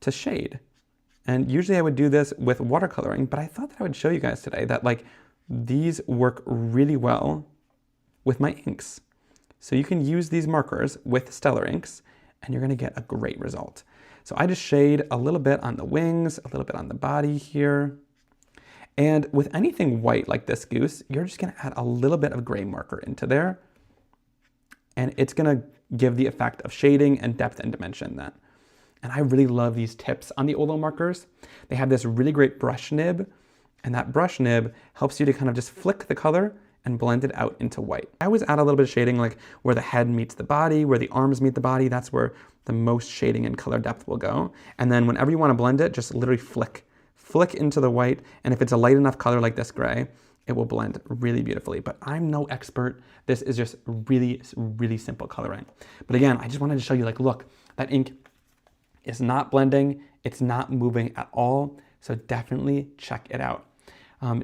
to shade. And usually I would do this with watercoloring, but I thought that I would show you guys today that like these work really well with my inks. So you can use these markers with stellar inks and you're gonna get a great result. So I just shade a little bit on the wings, a little bit on the body here. And with anything white like this goose, you're just gonna add a little bit of gray marker into there. And it's gonna give the effect of shading and depth and dimension then. And I really love these tips on the Olo markers. They have this really great brush nib, and that brush nib helps you to kind of just flick the color and blend it out into white. I always add a little bit of shading like where the head meets the body, where the arms meet the body, that's where the most shading and color depth will go. And then whenever you wanna blend it, just literally flick into the white, and if it's a light enough color like this gray, it will blend really beautifully. But I'm no expert. This is just really, really simple coloring. But again, I just wanted to show you like, look, that ink is not blending, it's not moving at all, so definitely check it out.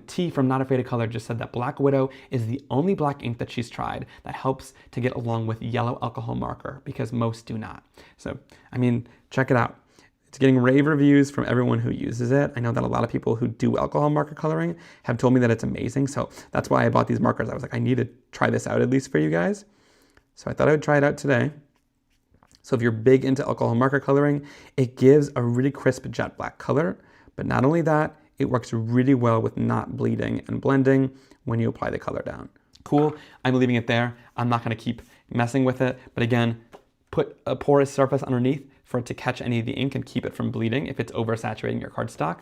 T from Not Afraid of Color just said that Black Widow is the only black ink that she's tried that helps to get along with yellow alcohol marker because most do not. So, I mean, check it out. It's getting rave reviews from everyone who uses it. I know that a lot of people who do alcohol marker coloring have told me that it's amazing, so that's why I bought these markers. I was like, I need to try this out at least for you guys. So I thought I would try it out today. So if you're big into alcohol marker coloring, it gives a really crisp jet black color, but not only that, it works really well with not bleeding and blending when you apply the color down. Cool, I'm leaving it there. I'm not gonna keep messing with it, but again, put a porous surface underneath for it to catch any of the ink and keep it from bleeding if it's oversaturating your cardstock.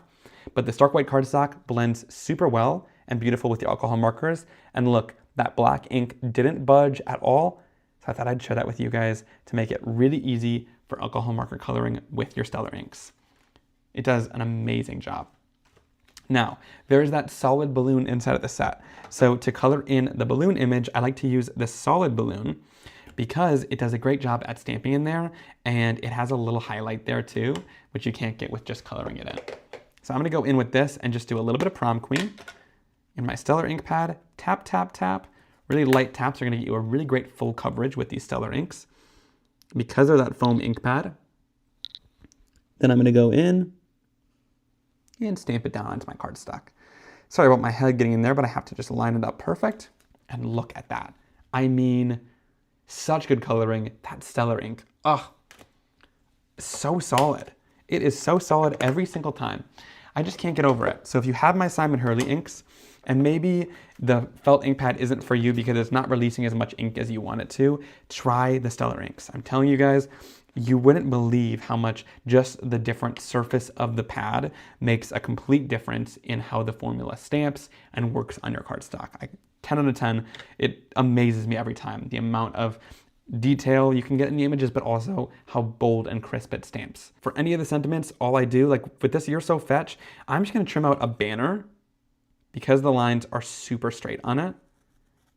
But the stark white cardstock blends super well and beautiful with the alcohol markers. And look, that black ink didn't budge at all. So I thought I'd share that with you guys to make it really easy for alcohol marker coloring with your stellar inks. It does an amazing job. Now, there's that solid balloon inside of the set. So to color in the balloon image, I like to use the solid balloon because it does a great job at stamping in there and it has a little highlight there too, which you can't get with just coloring it in. So I'm gonna go in with this and just do a little bit of prom queen in my stellar ink pad, tap, tap, tap. Really light taps are gonna get you a really great full coverage with these stellar inks. Because of that foam ink pad, then I'm gonna go in and stamp it down onto my cardstock. Sorry about my head getting in there, but I have to just line it up perfect. And look at that. I mean, such good coloring. That stellar ink, oh, so solid. It is so solid every single time. I just can't get over it. So if you have my Simon Hurley inks, and maybe the felt ink pad isn't for you because it's not releasing as much ink as you want it to, try the stellar inks. I'm telling you guys, you wouldn't believe how much just the different surface of the pad makes a complete difference in how the formula stamps and works on your cardstock. 10 out of 10, it amazes me every time, the amount of detail you can get in the images, but also how bold and crisp it stamps. For any of the sentiments, all I do, like with this You're So Fetch, I'm just gonna trim out a banner because the lines are super straight on it.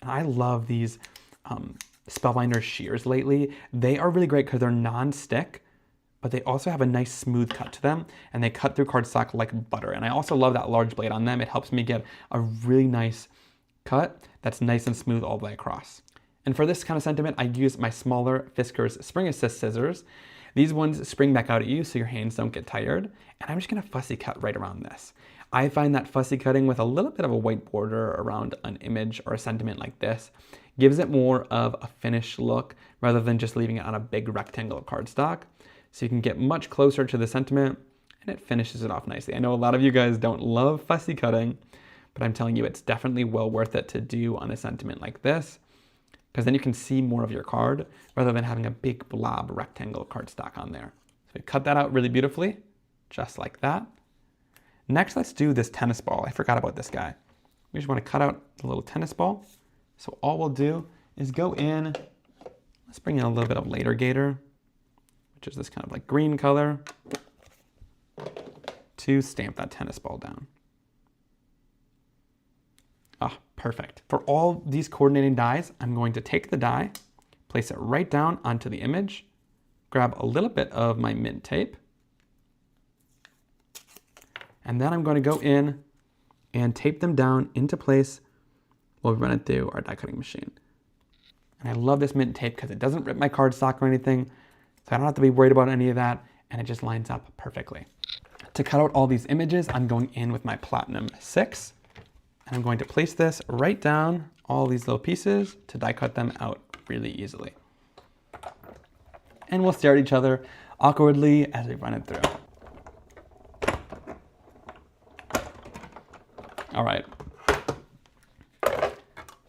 And I love these Spellbinder shears lately. They are really great because they're non-stick, but they also have a nice smooth cut to them, and they cut through cardstock like butter. And I also love that large blade on them. It helps me get a really nice cut that's nice and smooth all the way across. And for this kind of sentiment, I use my smaller Fiskars Spring Assist scissors. These ones spring back out at you so your hands don't get tired. And I'm just gonna fussy cut right around this. I find that fussy cutting with a little bit of a white border around an image or a sentiment like this gives it more of a finished look rather than just leaving it on a big rectangle of cardstock. So you can get much closer to the sentiment and it finishes it off nicely. I know a lot of you guys don't love fussy cutting, but I'm telling you it's definitely well worth it to do on a sentiment like this, because then you can see more of your card rather than having a big blob rectangle cardstock on there. So we cut that out really beautifully, just like that. Next, let's do this tennis ball. I forgot about this guy. We just want to cut out the little tennis ball. So all we'll do is go in, let's bring in a little bit of Later Gator, which is this kind of like green color, to stamp that tennis ball down. Ah, perfect. For all these coordinating dies, I'm going to take the die, place it right down onto the image, grab a little bit of my mint tape, and then I'm going to go in and tape them down into place while we run it through our die cutting machine. And I love this mint tape because it doesn't rip my cardstock or anything, so I don't have to be worried about any of that, and it just lines up perfectly. To cut out all these images, I'm going in with my Platinum 6, and I'm going to place this right down all these little pieces to die cut them out really easily. And we'll stare at each other awkwardly as we run it through. All right.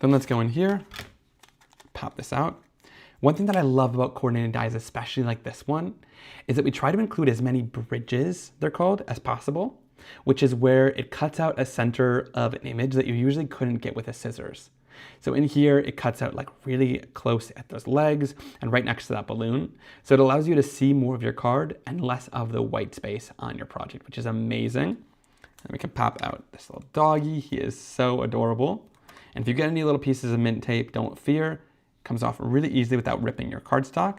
Then let's go in here, pop this out. One thing that I love about coordinated dies, especially like this one, is that we try to include as many bridges, they're called, as possible, which is where it cuts out a center of an image that you usually couldn't get with a scissors. So in here, it cuts out like really close at those legs and right next to that balloon. So it allows you to see more of your card and less of the white space on your project, which is amazing. And we can pop out this little doggy. He is so adorable. And if you get any little pieces of mint tape, don't fear. It comes off really easily without ripping your cardstock.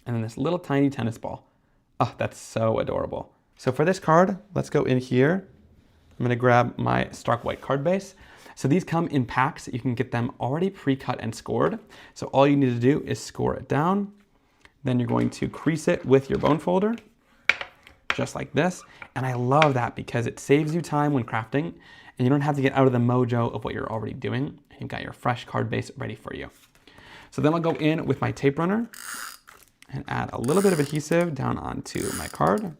And then this little tiny tennis ball. Oh, that's so adorable. So for this card, let's go in here. I'm gonna grab my Stark White card base. So these come in packs. You can get them already pre-cut and scored. So all you need to do is score it down. Then you're going to crease it with your bone folder, just like this. And I love that because it saves you time when crafting and you don't have to get out of the mojo of what you're already doing. And you've got your fresh card base ready for you. So then I'll go in with my tape runner and add a little bit of adhesive down onto my card.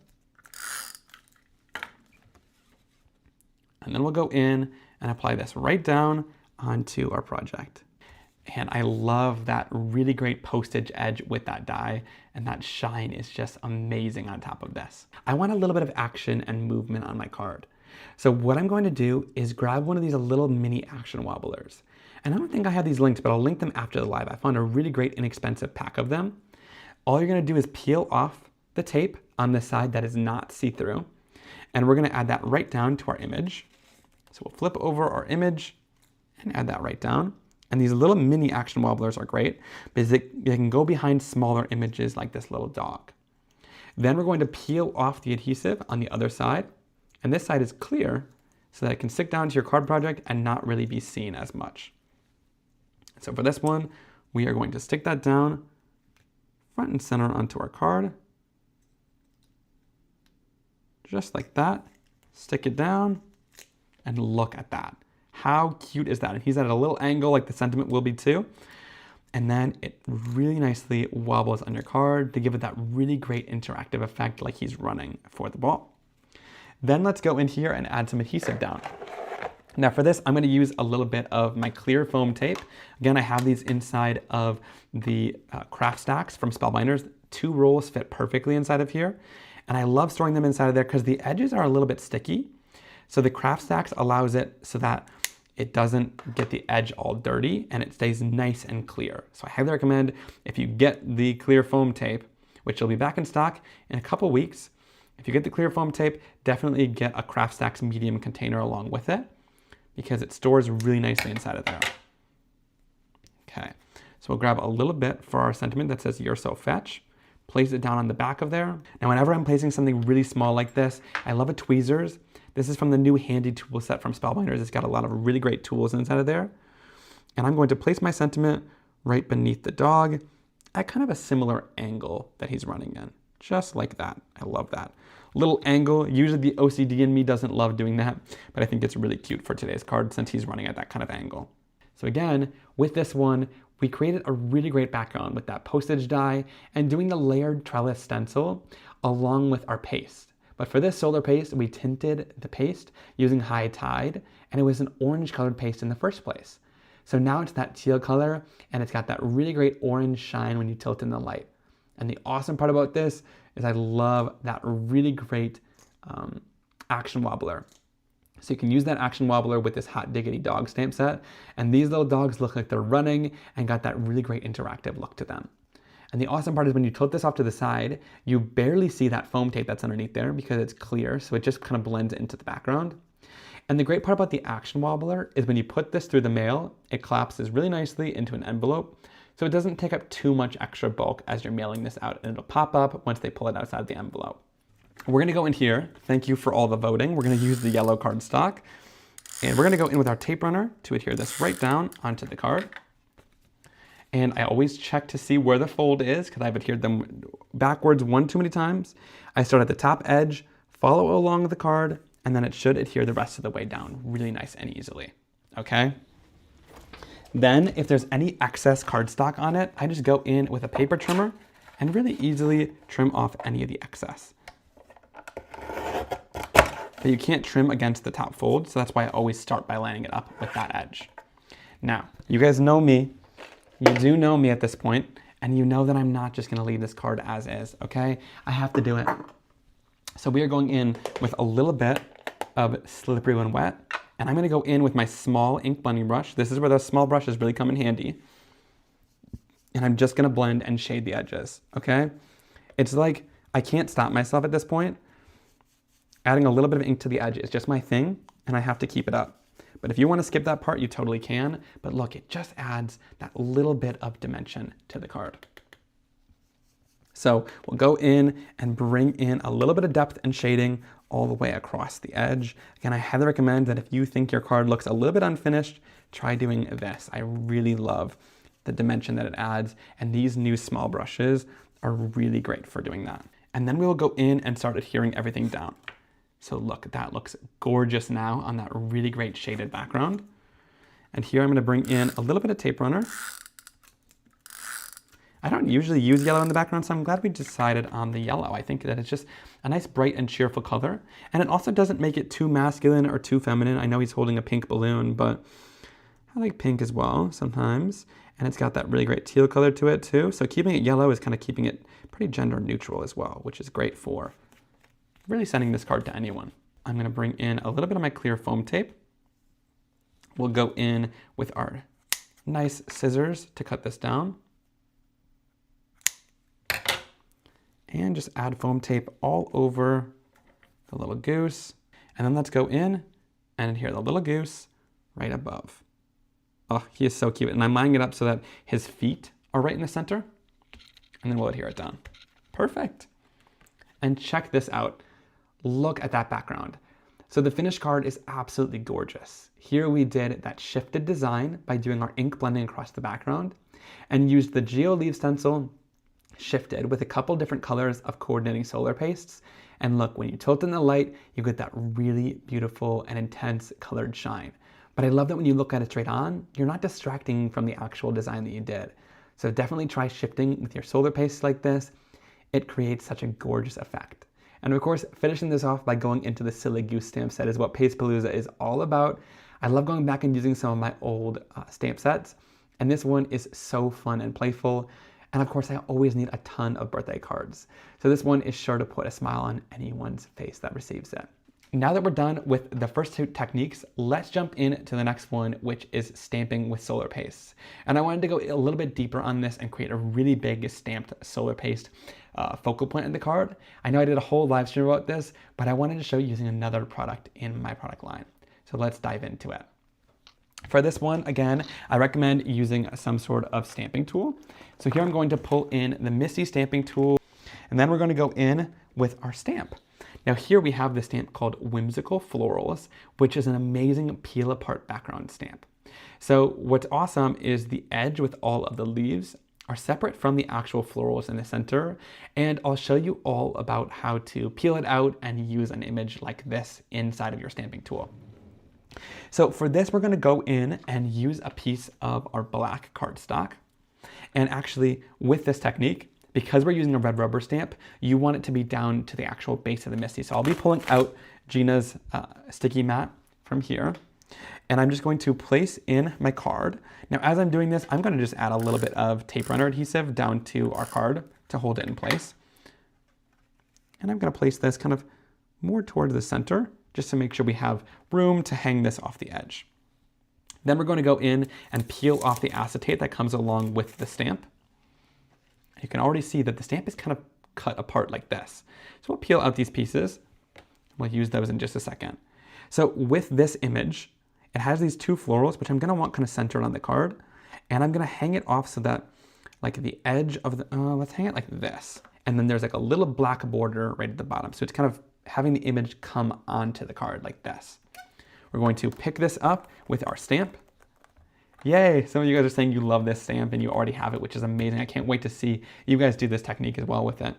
And then we'll go in and apply this right down onto our project. And I love that really great postage edge with that die, and that shine is just amazing on top of this. I want a little bit of action and movement on my card. So what I'm going to do is grab one of these little mini action wobblers. And I don't think I have these linked, but I'll link them after the live. I found a really great inexpensive pack of them. All you're gonna do is peel off the tape on the side that is not see-through, and we're gonna add that right down to our image. So we'll flip over our image and add that right down. And these little mini action wobblers are great because they can go behind smaller images like this little dog. Then we're going to peel off the adhesive on the other side. And this side is clear so that it can stick down to your card project and not really be seen as much. So for this one, we are going to stick that down front and center onto our card. Just like that. Stick it down and look at that. How cute is that? And he's at a little angle like the sentiment will be too. And then it really nicely wobbles on your card to give it that really great interactive effect like he's running for the ball. Then let's go in here and add some adhesive down. Now for this, I'm gonna use a little bit of my clear foam tape. Again, I have these inside of the craft stacks from Spellbinders. 2 rolls fit perfectly inside of here. And I love storing them inside of there because the edges are a little bit sticky. So the craft stacks allows it so that it doesn't get the edge all dirty and it stays nice and clear. So I highly recommend if you get the clear foam tape, which will be back in stock in a couple weeks. If you get the clear foam tape, definitely get a Craft Stacks medium container along with it because it stores really nicely inside of there. Okay, so we'll grab a little bit for our sentiment that says "You're so fetch." Place it down on the back of there. Now, whenever I'm placing something really small like this, I love a tweezers. This is from the new handy tool set from Spellbinders. It's got a lot of really great tools inside of there. And I'm going to place my sentiment right beneath the dog at kind of a similar angle that he's running in. Just like that. I love that. Little angle. Usually the OCD in me doesn't love doing that, but I think it's really cute for today's card since he's running at that kind of angle. So again, with this one, we created a really great background with that postage die and doing the layered trellis stencil along with our paste. But for this solar paste, we tinted the paste using High Tide, and it was an orange colored paste in the first place. So now it's that teal color, and it's got that really great orange shine when you tilt in the light. And the awesome part about this is I love that really great action wobbler. So you can use that action wobbler with this Hot Diggity dog stamp set, and these little dogs look like they're running and got that really great interactive look to them. And the awesome part is when you tilt this off to the side, you barely see that foam tape that's underneath there because it's clear, so it just kind of blends into the background. And the great part about the action wobbler is when you put this through the mail, it collapses really nicely into an envelope, so it doesn't take up too much extra bulk as you're mailing this out, and it'll pop up once they pull it outside the envelope. We're gonna go in here. Thank you for all the voting. We're gonna use the yellow cardstock, and we're gonna go in with our tape runner to adhere this right down onto the card. And I always check to see where the fold is because I've adhered them backwards one too many times. I start at the top edge, follow along the card, and then it should adhere the rest of the way down really nice and easily, okay? Then if there's any excess cardstock on it, I just go in with a paper trimmer and really easily trim off any of the excess. But you can't trim against the top fold, so that's why I always start by lining it up with that edge. Now, you guys know me. You do know me at this point, and you know that I'm not just gonna leave this card as is, okay? I have to do it. So we are going in with a little bit of Slippery When Wet, and I'm gonna go in with my small ink blending brush. This is where the small brushes really come in handy. And I'm just gonna blend and shade the edges, okay? It's like, I can't stop myself at this point. Adding a little bit of ink to the edge is just my thing, and I have to keep it up. But if you want to skip that part, you totally can. But look, it just adds that little bit of dimension to the card. So we'll go in and bring in a little bit of depth and shading all the way across the edge. Again, I highly recommend that if you think your card looks a little bit unfinished, try doing this. I really love the dimension that it adds, and these new small brushes are really great for doing that. And then we will go in and start adhering everything down. So look, that looks gorgeous now on that really great shaded background. And here I'm gonna bring in a little bit of tape runner. I don't usually use yellow in the background, so I'm glad we decided on the yellow. I think that it's just a nice bright and cheerful color. And it also doesn't make it too masculine or too feminine. I know he's holding a pink balloon, but I like pink as well sometimes. And it's got that really great teal color to it too. So keeping it yellow is kind of keeping it pretty gender neutral as well, which is great for really sending this card to anyone. I'm gonna bring in a little bit of my clear foam tape. We'll go in with our nice scissors to cut this down. And just add foam tape all over the little goose. And then let's go in and adhere the little goose right above. Oh, he is so cute. And I'm lining it up so that his feet are right in the center. And then we'll adhere it down. Perfect. And check this out. Look at that background. So the finished card is absolutely gorgeous. Here we did that shifted design by doing our ink blending across the background and used the Geo Leaf stencil shifted with a couple different colors of coordinating solar pastes. And look, when you tilt in the light, you get that really beautiful and intense colored shine. But I love that when you look at it straight on, you're not distracting from the actual design that you did. So definitely try shifting with your solar pastes like this. It creates such a gorgeous effect. And of course, finishing this off by going into the Silly Goose stamp set is what Pastepalooza is all about. I love going back and using some of my old stamp sets. And this one is so fun and playful. And of course, I always need a ton of birthday cards. So this one is sure to put a smile on anyone's face that receives it. Now that we're done with the first two techniques, let's jump into the next one, which is stamping with solar paste. And I wanted to go a little bit deeper on this and create a really big stamped solar paste focal point in the card. I know I did a whole live stream about this, but I wanted to show you using another product in my product line. So let's dive into it. For this one, again, I recommend using some sort of stamping tool. So here I'm going to pull in the Misty stamping tool, and then we're going to go in with our stamp. Now here we have the stamp called Whimsical Florals, which is an amazing peel apart background stamp. So what's awesome is the edge with all of the leaves are separate from the actual florals in the center, and I'll show you all about how to peel it out and use an image like this inside of your stamping tool. So for this, we're going to go in and use a piece of our black cardstock. And actually, with this technique, because we're using a red rubber stamp, you want it to be down to the actual base of the Misty. So I'll be pulling out Gina's sticky mat from here, and I'm just going to place in my card. Now, as I'm doing this, I'm going to just add a little bit of tape runner adhesive down to our card to hold it in place. And I'm going to place this kind of more towards the center, just to make sure we have room to hang this off the edge. Then we're going to go in and peel off the acetate that comes along with the stamp. You can already see that the stamp is kind of cut apart like this. So we'll peel out these pieces. We'll use those in just a second. So with this image, it has these two florals, which I'm going to want kind of centered on the card. And I'm going to hang it off so that like the edge of the, let's hang it like this. And then there's like a little black border right at the bottom. So it's kind of having the image come onto the card like this. We're going to pick this up with our stamp. Yay, some of you guys are saying you love this stamp and you already have it, which is amazing. I can't wait to see you guys do this technique as well with it.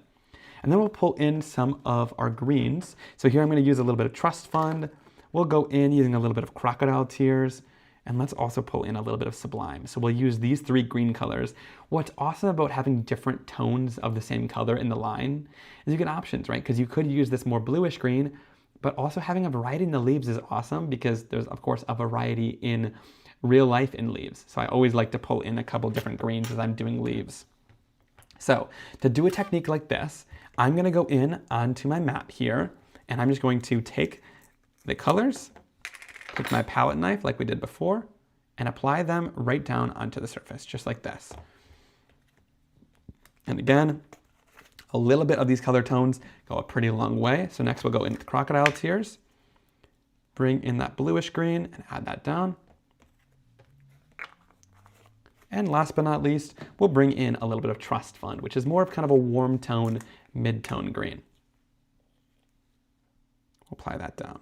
And then we'll pull in some of our greens. So here I'm going to use a little bit of Trust Fund. We'll go in using a little bit of Crocodile Tears, and let's also pull in a little bit of Sublime. So we'll use these three green colors. What's awesome about having different tones of the same color in the line is you get options, right? Because you could use this more bluish green, but also having a variety in the leaves is awesome because there's of course a variety in real life in leaves. So I always like to pull in a couple different greens as I'm doing leaves. So to do a technique like this, I'm going to go in onto my mat here, and I'm just going to take the colors, take my palette knife like we did before, and apply them right down onto the surface, just like this. And again, a little bit of these color tones go a pretty long way. So next we'll go into Crocodile Tears, bring in that bluish green and add that down. And last but not least, we'll bring in a little bit of Trust Fund, which is more of kind of a warm tone, mid-tone green. We'll apply that down.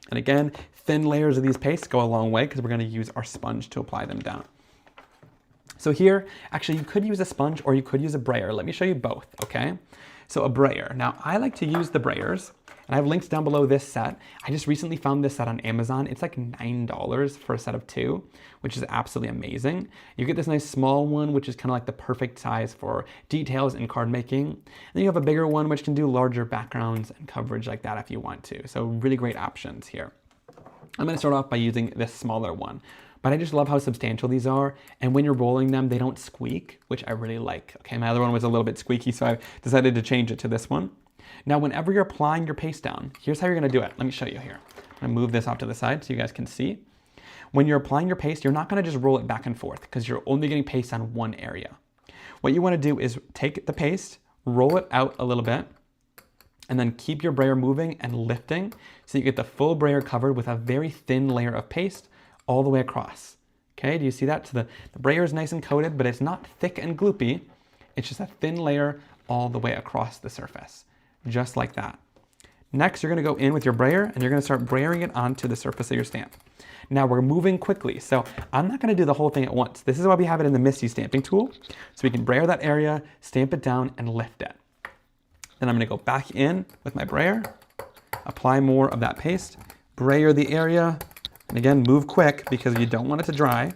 And again, thin layers of these pastes go a long way because we're going to use our sponge to apply them down. So here, actually you could use a sponge or you could use a brayer. Let me show you both, okay? So a brayer. Now I like to use the brayers, and I have links down below this set. I just recently found this set on Amazon. It's like $9 for a set of 2, which is absolutely amazing. You get this nice small one, which is kind of like the perfect size for details in card making. And then you have a bigger one, which can do larger backgrounds and coverage like that if you want to. So really great options here. I'm going to start off by using this smaller one, but I just love how substantial these are. And when you're rolling them, they don't squeak, which I really like. Okay, my other one was a little bit squeaky, so I decided to change it to this one. Now, whenever you're applying your paste down, here's how you're going to do it. Let me show you here. I'm going to move this off to the side so you guys can see. When you're applying your paste, you're not going to just roll it back and forth because you're only getting paste on one area. What you want to do is take the paste, roll it out a little bit, and then keep your brayer moving and lifting so you get the full brayer covered with a very thin layer of paste all the way across. Okay, do you see that? So the brayer is nice and coated, but it's not thick and gloopy. It's just a thin layer all the way across the surface, just like that. Next, you're going to go in with your brayer and you're going to start brayering it onto the surface of your stamp. Now we're moving quickly, so I'm not going to do the whole thing at once. This is why we have it in the Misty stamping tool, so we can brayer that area, stamp it down, and lift it. Then I'm going to go back in with my brayer, apply more of that paste, brayer the area, and again, move quick because you don't want it to dry,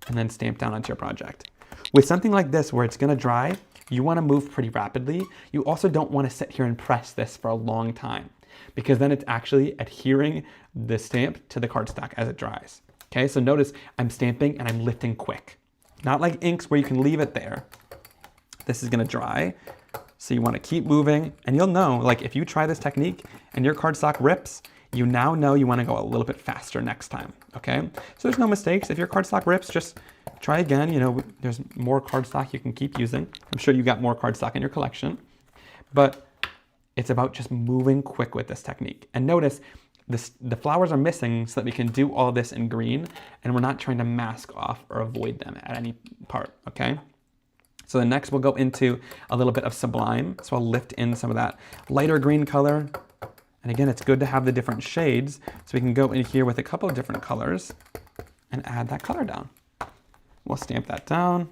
and then stamp down onto your project. With something like this where it's going to dry, you want to move pretty rapidly. You also don't want to sit here and press this for a long time because then it's actually adhering the stamp to the cardstock as it dries. Okay, so notice I'm stamping and I'm lifting quick. Not like inks where you can leave it there. This is gonna dry. So you wanna keep moving, and you'll know, like if you try this technique and your cardstock rips, you now know you wanna go a little bit faster next time, okay? So there's no mistakes. If your cardstock rips, just try again. You know, there's more cardstock you can keep using. I'm sure you got more cardstock in your collection, but it's about just moving quick with this technique. And notice, the flowers are missing so that we can do all this in green, and we're not trying to mask off or avoid them at any part, okay? So then next we'll go into a little bit of Sublime. So I'll lift in some of that lighter green color. And again, it's good to have the different shades, so we can go in here with a couple of different colors and add that color down. We'll stamp that down,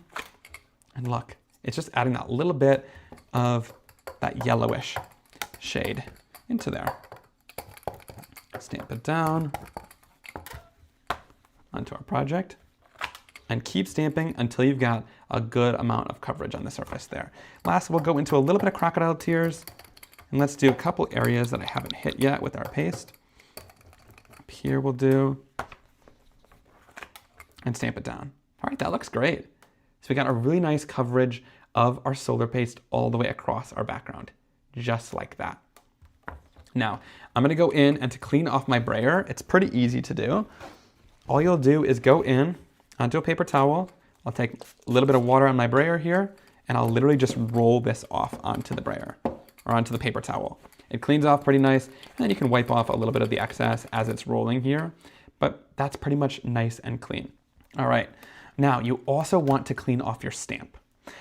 and look, it's just adding that little bit of that yellowish shade into there. Stamp it down onto our project, and keep stamping until you've got a good amount of coverage on the surface there. Last, we'll go into a little bit of Crocodile Tears, and let's do a couple areas that I haven't hit yet with our paste. Up here we'll do, and stamp it down. All right, that looks great. So we got a really nice coverage of our solar paste all the way across our background, just like that. Now, I'm gonna go in, and to clean off my brayer, it's pretty easy to do. All you'll do is go in onto a paper towel. I'll take a little bit of water on my brayer here, and I'll literally just roll this off onto the brayer, or onto the paper towel. It cleans off pretty nice, and then you can wipe off a little bit of the excess as it's rolling here, but that's pretty much nice and clean. All right, now you also want to clean off your stamp.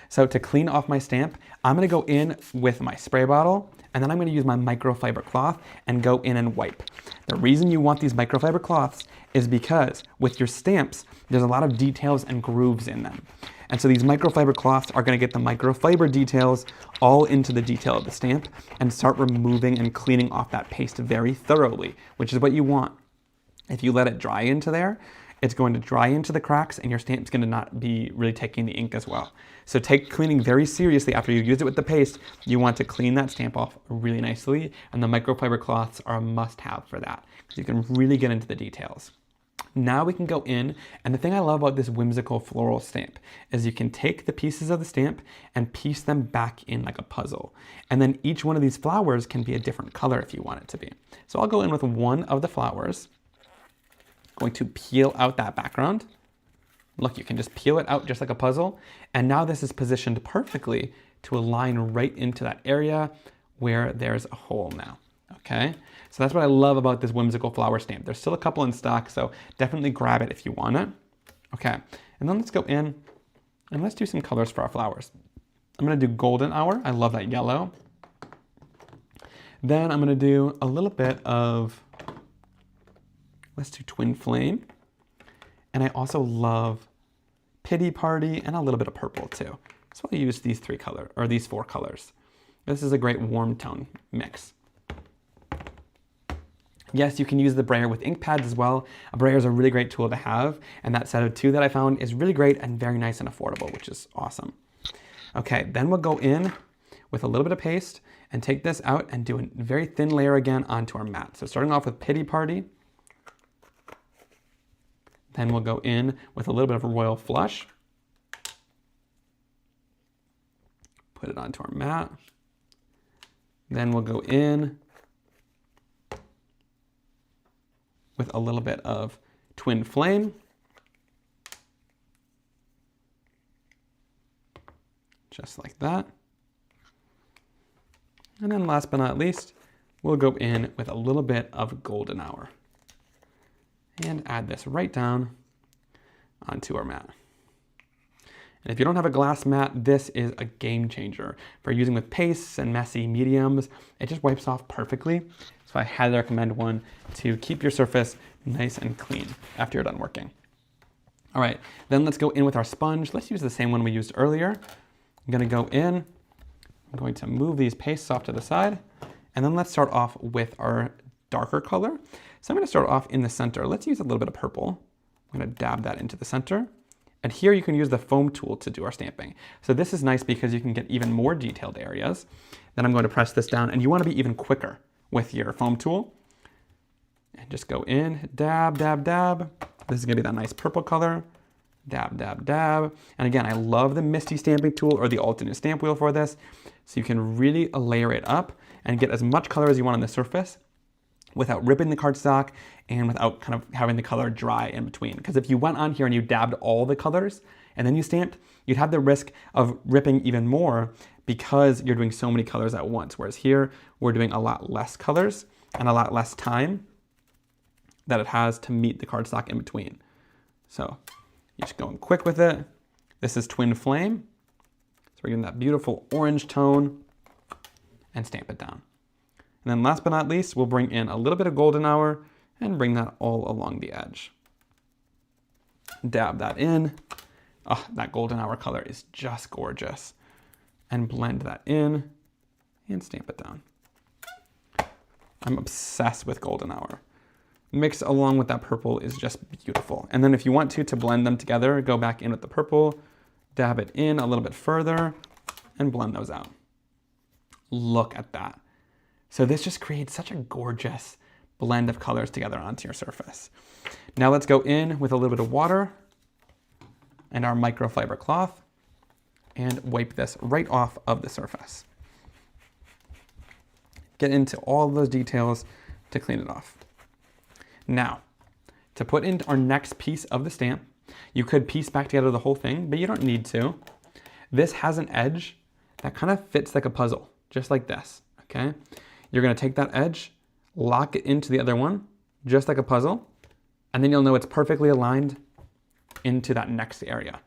So to clean off my stamp, I'm gonna go in with my spray bottle, and then I'm gonna use my microfiber cloth and go in and wipe. The reason you want these microfiber cloths is because with your stamps, there's a lot of details and grooves in them. And so these microfiber cloths are gonna get the microfiber details all into the detail of the stamp and start removing and cleaning off that paste very thoroughly, which is what you want. If you let it dry into there, it's going to dry into the cracks, and your stamp's gonna not be really taking the ink as well. So take cleaning very seriously. After you use it with the paste, you want to clean that stamp off really nicely, and the microfiber cloths are a must-have for that, because you can really get into the details. Now we can go in, and the thing I love about this whimsical floral stamp is you can take the pieces of the stamp and piece them back in like a puzzle. And then each one of these flowers can be a different color if you want it to be. So I'll go in with one of the flowers, going to peel out that background. Look, you can just peel it out just like a puzzle. And now this is positioned perfectly to align right into that area where there's a hole now, okay? So that's what I love about this whimsical flower stamp. There's still a couple in stock, so definitely grab it if you want it. Okay, and then let's go in and let's do some colors for our flowers. I'm gonna do Golden Hour. I love that yellow. Then I'm gonna do a little bit of, let's do Twin Flame. And I also love Pity Party and a little bit of purple too. So I'll use these these four colors. This is a great warm tone mix. Yes, you can use the brayer with ink pads as well. A brayer is a really great tool to have, and that set of two that I found is really great and very nice and affordable, which is awesome. Okay, then we'll go in with a little bit of paste and take this out and do a very thin layer again onto our mat. So starting off with Pity Party, then we'll go in with a little bit of a Royal Flush. Put it onto our mat. Then we'll go in with a little bit of Twin Flame. Just like that. And then last but not least, we'll go in with a little bit of Golden Hour. And add this right down onto our mat. And if you don't have a glass mat, this is a game changer for using with pastes and messy mediums. It just wipes off perfectly. So I highly recommend one to keep your surface nice and clean after you're done working. All right, then let's go in with our sponge. Let's use the same one we used earlier. I'm gonna go in, I'm going to move these pastes off to the side, and then let's start off with our darker color. So I'm gonna start off in the center. Let's use a little bit of purple. I'm gonna dab that into the center. And here you can use the foam tool to do our stamping. So this is nice because you can get even more detailed areas. Then I'm going to press this down, and you wanna be even quicker with your foam tool. And just go in, dab, dab, dab. This is gonna be that nice purple color. Dab, dab, dab. And again, I love the Misty stamping tool or the alternate stamp wheel for this. So you can really layer it up and get as much color as you want on the surface without ripping the cardstock and without kind of having the color dry in between. Because if you went on here and you dabbed all the colors and then you stamped, you'd have the risk of ripping even more because you're doing so many colors at once. Whereas here, we're doing a lot less colors and a lot less time that it has to meet the cardstock in between. So you're just going quick with it. This is Twin Flame. So we're getting that beautiful orange tone and stamp it down. And then last but not least, we'll bring in a little bit of Golden Hour and bring that all along the edge. Dab that in. Oh, that Golden Hour color is just gorgeous. And blend that in and stamp it down. I'm obsessed with Golden Hour. Mix along with that purple is just beautiful. And then if you want to blend them together, go back in with the purple, dab it in a little bit further, and blend those out. Look at that. So this just creates such a gorgeous blend of colors together onto your surface. Now let's go in with a little bit of water and our microfiber cloth and wipe this right off of the surface. Get into all those details to clean it off. Now, to put in our next piece of the stamp, you could piece back together the whole thing, but you don't need to. This has an edge that kind of fits like a puzzle, just like this, okay? You're gonna take that edge, lock it into the other one, just like a puzzle, and then you'll know it's perfectly aligned into that next area.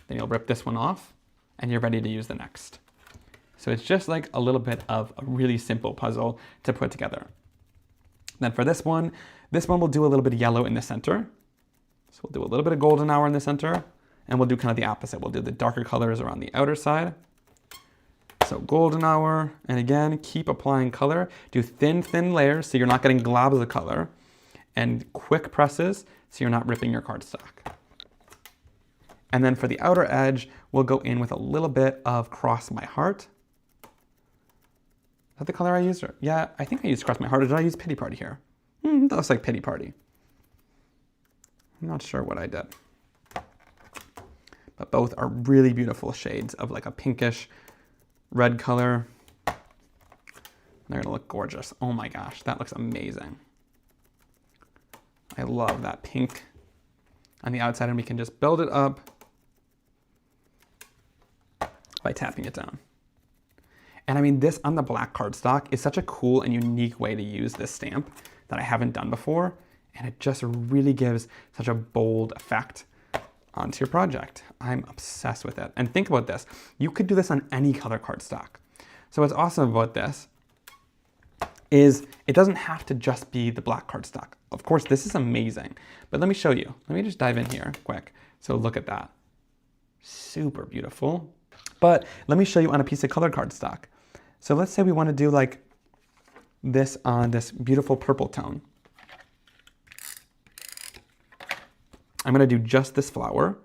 Then you'll rip this one off, and you're ready to use the next. So it's just like a little bit of a really simple puzzle to put together. Then for this one we'll do a little bit of yellow in the center. So we'll do a little bit of Golden Hour in the center, and we'll do kind of the opposite. We'll do the darker colors around the outer side. So Golden Hour, and again, keep applying color. Do thin layers so you're not getting globs of color, and quick presses so you're not ripping your cardstock. And then for the outer edge, we'll go in with a little bit of Cross My Heart. Is that the color I used? Yeah, I think I used Cross My Heart, or did I use Pity Party here? That looks like Pity Party. I'm not sure what I did. But both are really beautiful shades of like a pinkish red color. They're gonna look gorgeous. Oh my gosh, that looks amazing. I love that pink on the outside, and we can just build it up by tapping it down. And I mean, this on the black cardstock is such a cool and unique way to use this stamp that I haven't done before. And it just really gives such a bold effect onto your project. I'm obsessed with it. And think about this. You could do this on any color cardstock. So what's awesome about this is it doesn't have to just be the black cardstock. Of course, this is amazing, but let me show you. Let me just dive in here quick. So look at that. Super beautiful. But let me show you on a piece of colored cardstock. So let's say we want to do like this on this beautiful purple tone. I'm going to do just this flower.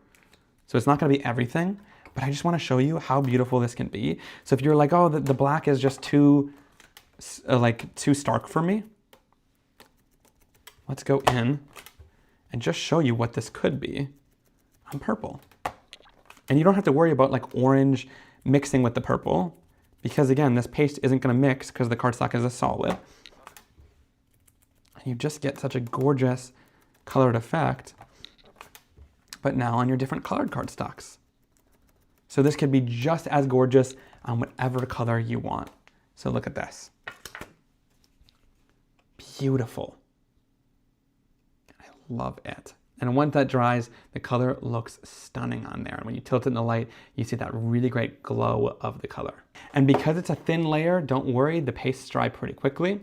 So it's not going to be everything, but I just want to show you how beautiful this can be. So if you're like, oh, the black is just too stark for me, let's go in and just show you what this could be on purple. And you don't have to worry about like orange mixing with the purple, because again, this paste isn't going to mix because the cardstock is a solid. And you just get such a gorgeous colored effect, but now on your different colored cardstocks. So this could be just as gorgeous on whatever color you want. So look at this. Beautiful. I love it. And once that dries, the color looks stunning on there. And when you tilt it in the light, you see that really great glow of the color. And because it's a thin layer, don't worry, the pastes dry pretty quickly.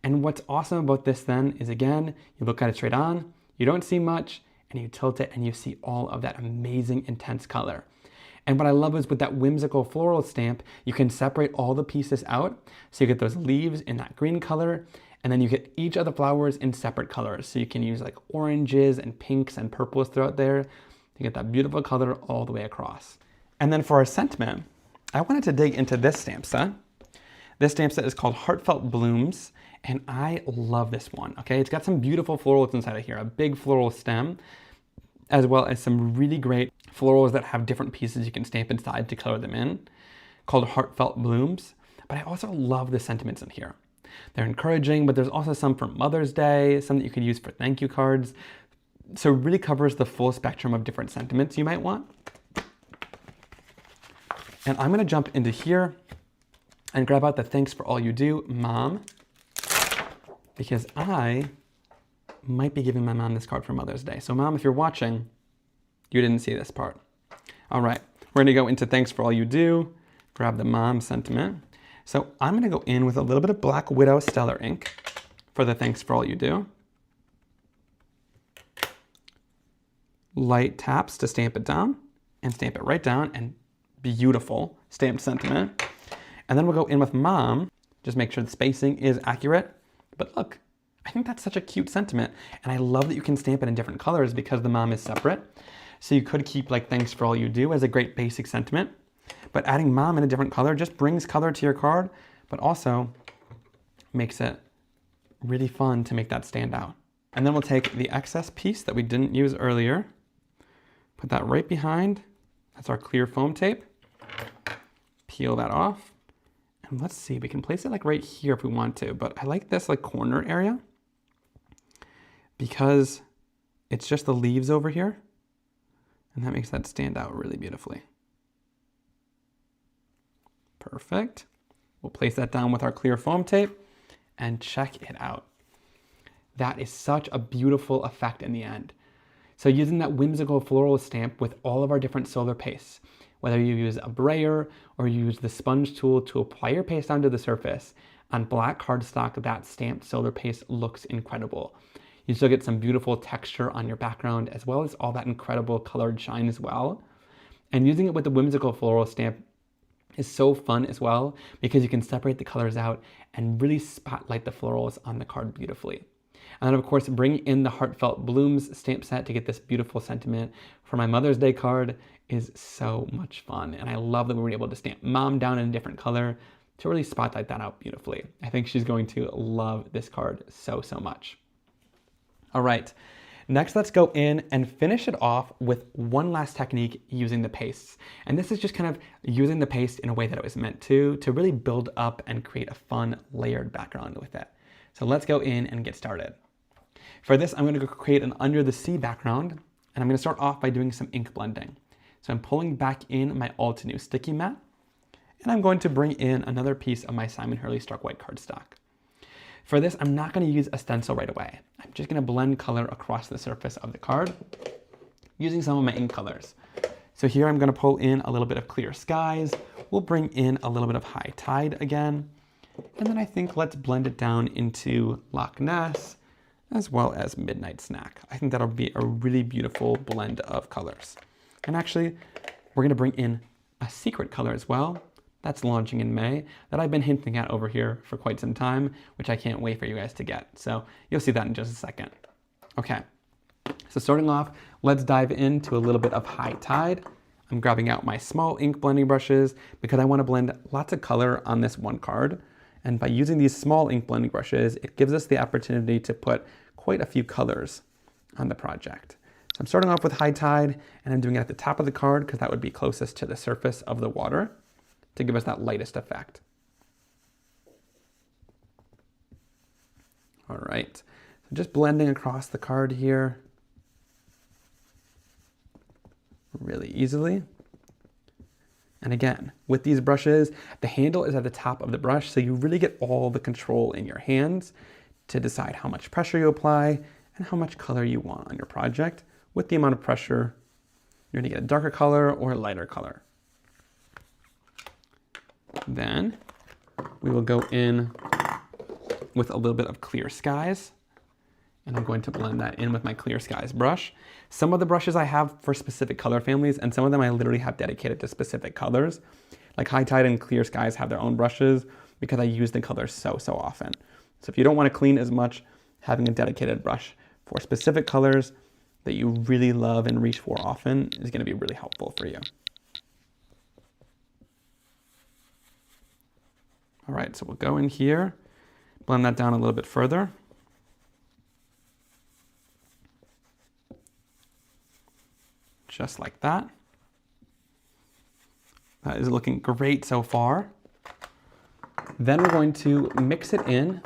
And what's awesome about this then is, again, you look at it straight on, you don't see much, and you tilt it and you see all of that amazing intense color. And what I love is with that whimsical floral stamp, you can separate all the pieces out. So you get those leaves in that green color, and then you get each of the flowers in separate colors. So you can use like oranges and pinks and purples throughout there to get that beautiful color all the way across. And then for our sentiment, I wanted to dig into this stamp set. This stamp set is called Heartfelt Blooms, and I love this one, okay? It's got some beautiful florals inside of here, a big floral stem, as well as some really great florals that have different pieces you can stamp inside to color them in, called Heartfelt Blooms. But I also love the sentiments in here. They're encouraging, but there's also some for Mother's Day, some that you could use for thank you cards. So it really covers the full spectrum of different sentiments you might want. And I'm gonna jump into here and grab out the Thanks for All You Do, Mom, because I might be giving my mom this card for Mother's Day. So Mom, if you're watching, you didn't see this part. All right, we're gonna go into Thanks for All You Do, grab the Mom sentiment. So I'm gonna go in with a little bit of Black Widow Stellar ink for the Thanks for All You Do. Light taps to stamp it down and stamp it right down, and beautiful stamped sentiment. And then we'll go in with Mom, just make sure the spacing is accurate. But look, I think that's such a cute sentiment. And I love that you can stamp it in different colors because the Mom is separate. So you could keep like Thanks for All You Do as a great basic sentiment. But adding Mom in a different color just brings color to your card, but also makes it really fun to make that stand out. And then we'll take the excess piece that we didn't use earlier, put that right behind. That's our clear foam tape. Peel that off. And let's see, we can place it like right here if we want to, but I like this like corner area because it's just the leaves over here. And that makes that stand out really beautifully. Perfect. We'll place that down with our clear foam tape and check it out. That is such a beautiful effect in the end. So using that whimsical floral stamp with all of our different solar pastes, whether you use a brayer or you use the sponge tool to apply your paste onto the surface, on black cardstock, that stamped solar paste looks incredible. You still get some beautiful texture on your background, as well as all that incredible colored shine as well. And using it with the whimsical floral stamp is so fun as well, because you can separate the colors out and really spotlight the florals on the card beautifully. And then of course, bring in the Heartfelt Blooms stamp set to get this beautiful sentiment for my Mother's Day card is so much fun. And I love that we were able to stamp Mom down in a different color to really spotlight that out beautifully. I think she's going to love this card so, so much. All right, next let's go in and finish it off with one last technique using the pastes. And this is just kind of using the paste in a way that it was meant to really build up and create a fun layered background with it. So let's go in and get started. For this, I'm going to create an under the sea background, and I'm going to start off by doing some ink blending. So I'm pulling back in my All Too New sticky mat, and I'm going to bring in another piece of my Simon Hurley Stark White cardstock. For this, I'm not going to use a stencil right away. I'm just going to blend color across the surface of the card using some of my ink colors. So here I'm going to pull in a little bit of Clear Skies. We'll bring in a little bit of High Tide again. And then I think let's blend it down into Loch Ness, as well as Midnight Snack. I think that'll be a really beautiful blend of colors. And actually, we're gonna bring in a secret color as well. That's launching in May, that I've been hinting at over here for quite some time, which I can't wait for you guys to get. So you'll see that in just a second. Okay, so starting off, let's dive into a little bit of High Tide. I'm grabbing out my small ink blending brushes because I wanna blend lots of color on this one card. And by using these small ink blending brushes, it gives us the opportunity to put quite a few colors on the project. So I'm starting off with High Tide, and I'm doing it at the top of the card because that would be closest to the surface of the water to give us that lightest effect. All right, so just blending across the card here really easily. And again, with these brushes, the handle is at the top of the brush, so you really get all the control in your hands to decide how much pressure you apply and how much color you want on your project. With the amount of pressure, you're gonna get a darker color or a lighter color. Then we will go in with a little bit of Clear Skies, and I'm going to blend that in with my Clear Skies brush. Some of the brushes I have for specific color families, and some of them I literally have dedicated to specific colors. Like High Tide and Clear Skies have their own brushes because I use the colors so often. So if you don't want to clean as much, having a dedicated brush for specific colors that you really love and reach for often is going to be really helpful for you. All right, so we'll go in here, blend that down a little bit further. just like that. That is looking great so far. Then we're going to mix it in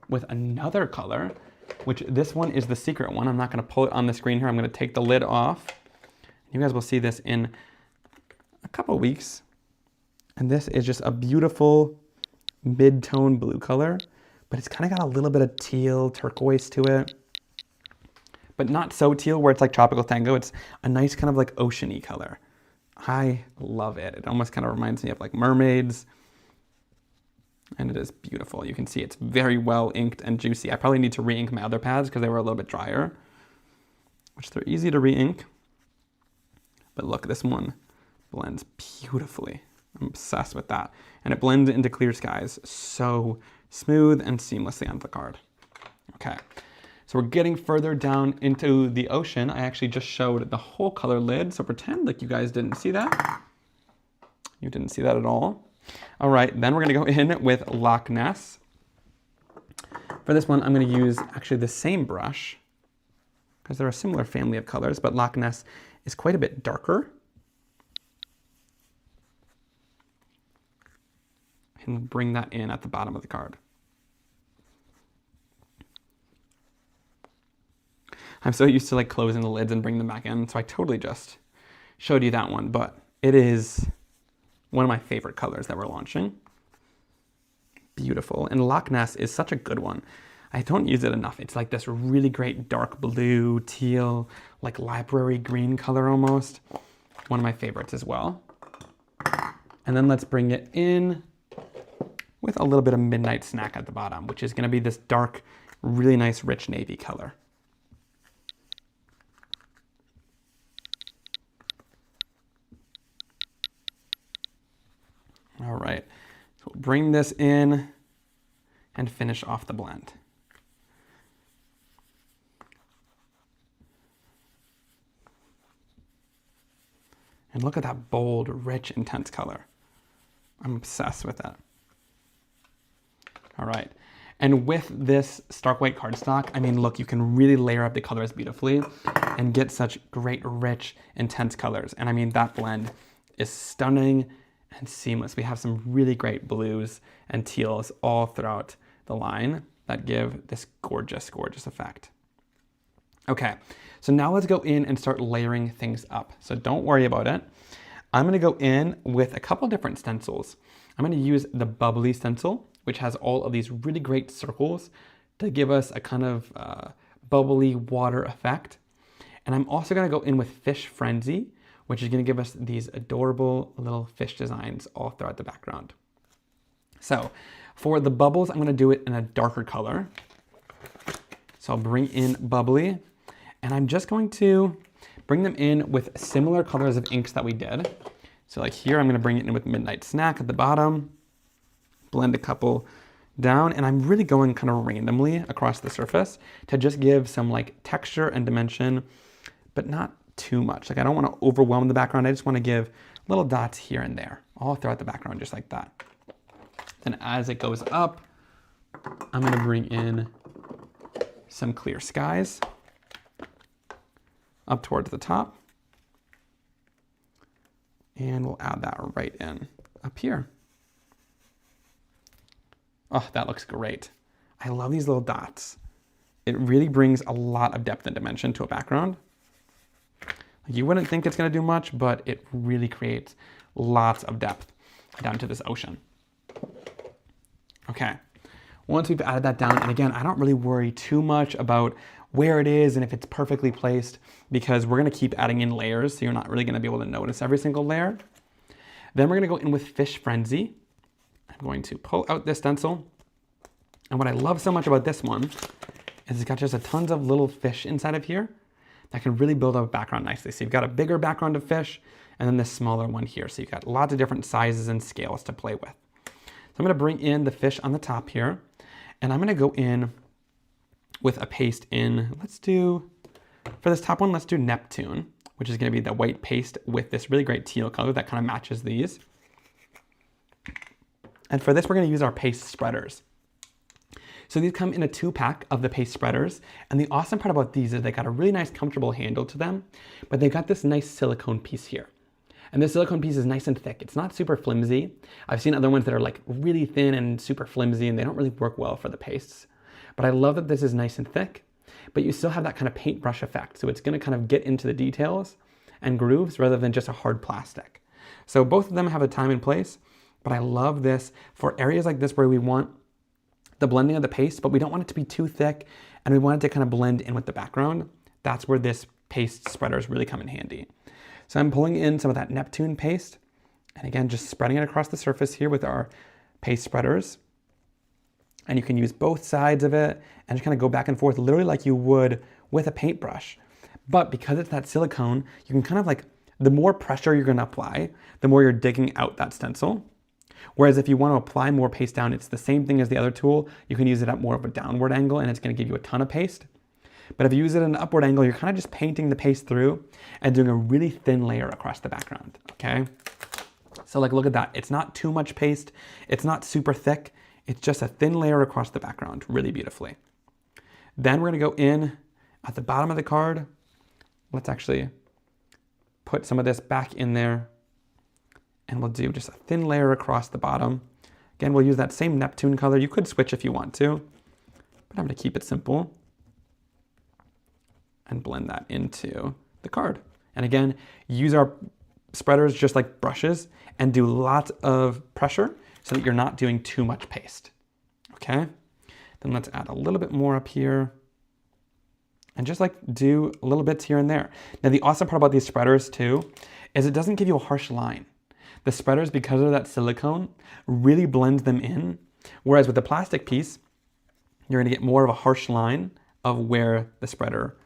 with another color, which this one is the secret one. I'm not going to pull it on the screen here. I'm going to take the lid off. You guys will see this in a couple weeks. And this is just a beautiful mid-tone blue color, but it's kind of got a little bit of teal turquoise to it, but not so teal where it's like tropical tango. It's a nice kind of like oceany color. I love it. It almost kind of reminds me of like mermaids, and it is beautiful. You can see it's very well inked and juicy. I probably need to re-ink my other pads because they were a little bit drier, which they're easy to re-ink. But look, this one blends beautifully. I'm obsessed with that. And it blends into clear skies so smooth and seamlessly onto the card. Okay, so we're getting further down into the ocean. I actually just showed the whole color lid, so pretend like you guys didn't see that. You didn't see that at all. All right, then we're gonna go in with Loch Ness. For this one, I'm gonna use actually the same brush because they're a similar family of colors, but Loch Ness is quite a bit darker. And bring that in at the bottom of the card. I'm so used to like closing the lids and bring them back in, so I totally just showed you that one, but it is one of my favorite colors that we're launching. Beautiful, and Loch Ness is such a good one. I don't use it enough. It's like this really great dark blue, teal, like library green color almost. One of my favorites as well. And then let's bring it in with a little bit of Midnight Snack at the bottom, which is gonna be this dark, really nice, rich navy color. All right, so we'll bring this in and finish off the blend. And look at that bold, rich, intense color. I'm obsessed with that. All right, and with this stark white cardstock, I mean, look, you can really layer up the colors beautifully and get such great, rich, intense colors. And I mean, that blend is stunning and seamless. We have some really great blues and teals all throughout the line that give this gorgeous, gorgeous effect. Okay, so now let's go in and start layering things up. So don't worry about it. I'm gonna go in with a couple different stencils. I'm gonna use the bubbly stencil, which has all of these really great circles to give us a kind of bubbly water effect. And I'm also gonna go in with Fish Frenzy, which is gonna give us these adorable little fish designs all throughout the background. So for the bubbles, I'm gonna do it in a darker color. So I'll bring in bubbly, and I'm just going to bring them in with similar colors of inks that we did. So like here, I'm gonna bring it in with Midnight Snack at the bottom, blend a couple down, and I'm really going kind of randomly across the surface to just give some like texture and dimension, but not too much. Like I don't want to overwhelm the background. I just want to give little dots here and there all throughout the background, just like that. Then as it goes up, I'm going to bring in some clear skies up towards the top, and we'll add that right in up here. Oh, that looks great. I love these little dots. It really brings a lot of depth and dimension to a background. You wouldn't think it's gonna do much, but it really creates lots of depth down to this ocean. Okay, once we've added that down, and again, I don't really worry too much about where it is and if it's perfectly placed, because we're gonna keep adding in layers, so you're not really gonna be able to notice every single layer. Then we're gonna go in with Fish Frenzy. I'm going to pull out this stencil. And what I love so much about this one is it's got just a tons of little fish inside of here that can really build up a background nicely. So you've got a bigger background of fish and then this smaller one here. So you've got lots of different sizes and scales to play with. So I'm gonna bring in the fish on the top here, and I'm gonna go in with a paste in, for this top one, let's do Neptune, which is gonna be the white paste with this really great teal color that kind of matches these. And for this, we're gonna use our paste spreaders. So these come in a 2-pack of the paste spreaders, and the awesome part about these is they got a really nice comfortable handle to them, but they got this nice silicone piece here. And this silicone piece is nice and thick. It's not super flimsy. I've seen other ones that are like really thin and super flimsy, and they don't really work well for the pastes. But I love that this is nice and thick, but you still have that kind of paintbrush effect. So it's gonna kind of get into the details and grooves rather than just a hard plastic. So both of them have a time and place, but I love this for areas like this where we want the blending of the paste, but we don't want it to be too thick and we want it to kind of blend in with the background. That's where this paste spreaders really come in handy. So I'm pulling in some of that Neptune paste, and again, just spreading it across the surface here with our paste spreaders. And you can use both sides of it and just kind of go back and forth, literally like you would with a paintbrush. But because it's that silicone, you can kind of like, the more pressure you're gonna apply, the more you're digging out that stencil. Whereas if you want to apply more paste down, it's the same thing as the other tool. You can use it at more of a downward angle and it's going to give you a ton of paste. But if you use it at an upward angle, you're kind of just painting the paste through and doing a really thin layer across the background, okay? So like, look at that. It's not too much paste. It's not super thick. It's just a thin layer across the background, really beautifully. Then we're going to go in at the bottom of the card. Let's actually put some of this back in there. And we'll do just a thin layer across the bottom. Again, we'll use that same Neptune color. You could switch if you want to, but I'm gonna keep it simple and blend that into the card. And again, use our spreaders just like brushes and do lots of pressure so that you're not doing too much paste, okay? Then let's add a little bit more up here and just like do little bits here and there. Now the awesome part about these spreaders too is it doesn't give you a harsh line. The spreaders, because of that silicone, really blends them in. Whereas with the plastic piece, you're gonna get more of a harsh line of where the spreader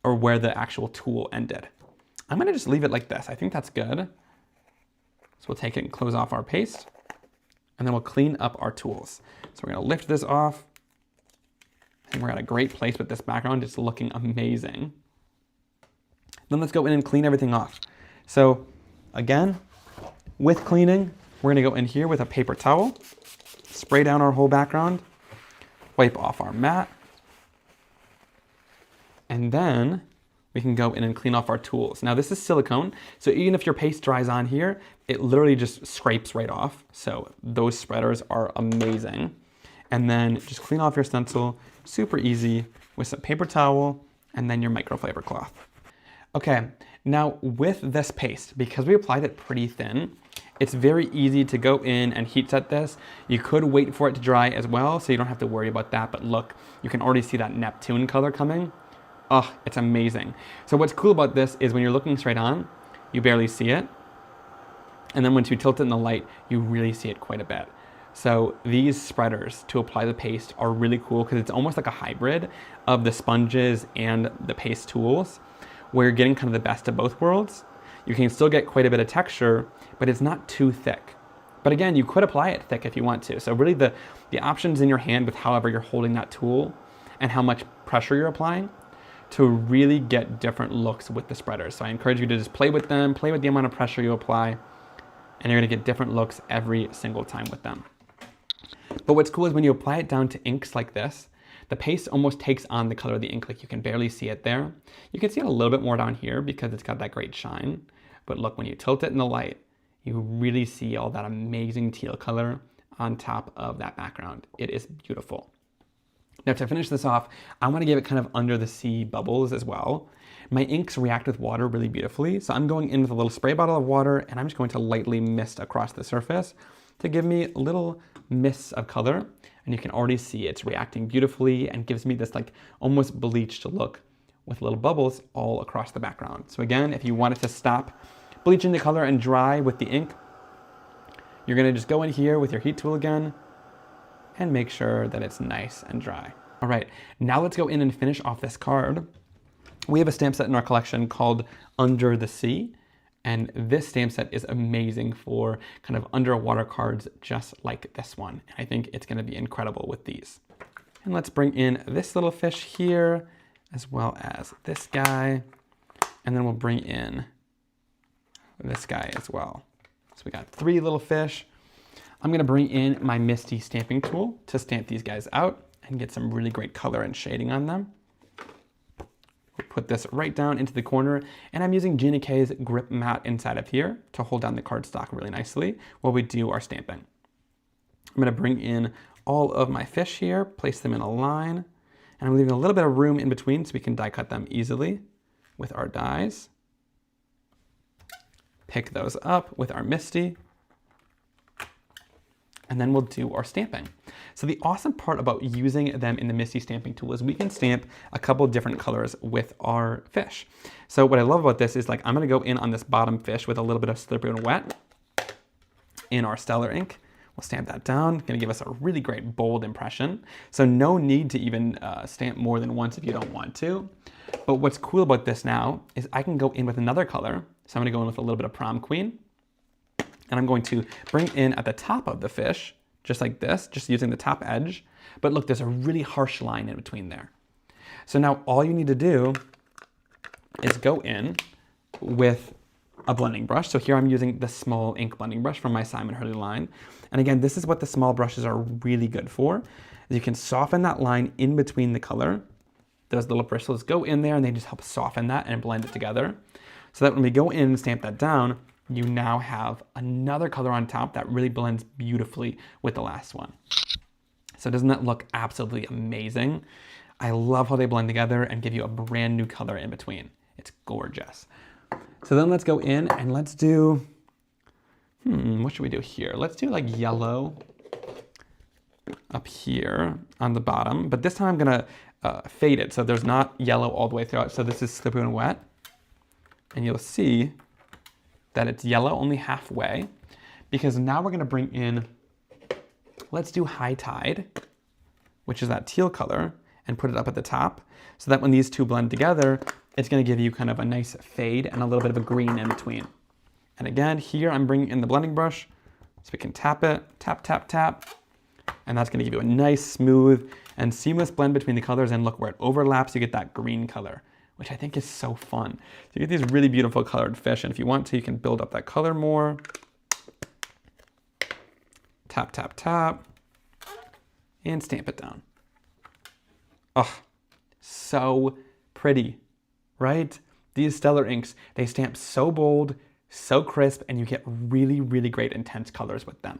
or where the actual tool ended. I'm gonna just leave it like this. I think that's good. So we'll take it and close off our paste, and then we'll clean up our tools. So we're gonna lift this off, and we're at a great place with this background. It's looking amazing. Then let's go in and clean everything off. So again, with cleaning, we're gonna go in here with a paper towel, spray down our whole background, wipe off our mat, and then we can go in and clean off our tools. Now this is silicone, so even if your paste dries on here, it literally just scrapes right off. So those spreaders are amazing. And then just clean off your stencil, super easy, with some paper towel and then your microfiber cloth. Okay, now with this paste, because we applied it pretty thin, it's very easy to go in and heat set this. You could wait for it to dry as well, so you don't have to worry about that, but look, you can already see that Neptune color coming. Oh, it's amazing. So what's cool about this is when you're looking straight on, you barely see it. And then once you tilt it in the light, you really see it quite a bit. So these spreaders to apply the paste are really cool because it's almost like a hybrid of the sponges and the paste tools, where you're getting kind of the best of both worlds. You can still get quite a bit of texture, but it's not too thick. But again, you could apply it thick if you want to. So really the options in your hand with however you're holding that tool and how much pressure you're applying to really get different looks with the spreaders. So I encourage you to just play with them, play with the amount of pressure you apply, and you're gonna get different looks every single time with them. But what's cool is when you apply it down to inks like this, the paste almost takes on the color of the ink, like you can barely see it there. You can see it a little bit more down here because it's got that great shine. But look, when you tilt it in the light, you really see all that amazing teal color on top of that background. It is beautiful. Now to finish this off, I want to give it kind of under the sea bubbles as well. My inks react with water really beautifully, so I'm going in with a little spray bottle of water and I'm just going to lightly mist across the surface to give me little mists of color. And you can already see it's reacting beautifully and gives me this like almost bleached look with little bubbles all across the background. So again, if you wanted to stop bleaching the color and dry with the ink, you're gonna just go in here with your heat tool again and make sure that it's nice and dry. All right, now let's go in and finish off this card. We have a stamp set in our collection called Under the Sea. And this stamp set is amazing for kind of underwater cards just like this one. And I think it's gonna be incredible with these. And let's bring in this little fish here, as well as this guy. And then we'll bring in this guy as well. So we got 3 little fish. I'm gonna bring in my Misty stamping tool to stamp these guys out. and get some really great color and shading on them. Put this right down into the corner, and I'm using Gina K's grip mat inside of here to hold down the cardstock really nicely while we do our stamping. I'm going to bring in all of my fish here, place them in a line, and I'm leaving a little bit of room in between so we can die cut them easily with our dies. Pick those up with our MISTI, and then we'll do our stamping. So the awesome part about using them in the MISTI stamping tool is we can stamp a couple of different colors with our fish. So what I love about this is, like, I'm gonna go in on this bottom fish with a little bit of Slippery When Wet in our Stellar ink. We'll stamp that down, gonna give us a really great bold impression. So no need to even stamp more than once if you don't want to. But what's cool about this now is I can go in with another color. So I'm gonna go in with a little bit of Prom Queen, and I'm going to bring in at the top of the fish, just like this, just using the top edge. But look, there's a really harsh line in between there. So now all you need to do is go in with a blending brush. So here I'm using the small ink blending brush from my Simon Hurley line. And again, this is what the small brushes are really good for. You can soften that line in between the color. Those little bristles go in there and they just help soften that and blend it together. So that when we go in and stamp that down, you now have another color on top that really blends beautifully with the last one. So doesn't that look absolutely amazing? I love how they blend together and give you a brand new color in between. It's gorgeous. So then let's go in and let's do, what should we do here? Let's do like yellow up here on the bottom, but this time I'm gonna fade it so there's not yellow all the way throughout. So this is Slippery When Wet, and you'll see that it's yellow only halfway, because now we're gonna bring in, let's do High Tide, which is that teal color, and put it up at the top, so that when these two blend together, it's gonna give you kind of a nice fade and a little bit of a green in between. And again, here I'm bringing in the blending brush, so we can tap it, tap, tap, tap, and that's gonna give you a nice, smooth, and seamless blend between the colors, and look, where it overlaps, you get that green color, which I think is so fun. So you get these really beautiful colored fish, and if you want to, you can build up that color more. Tap, tap, tap, and stamp it down. Oh, so pretty, right? These Stellar inks, they stamp so bold, so crisp, and you get really, really great intense colors with them.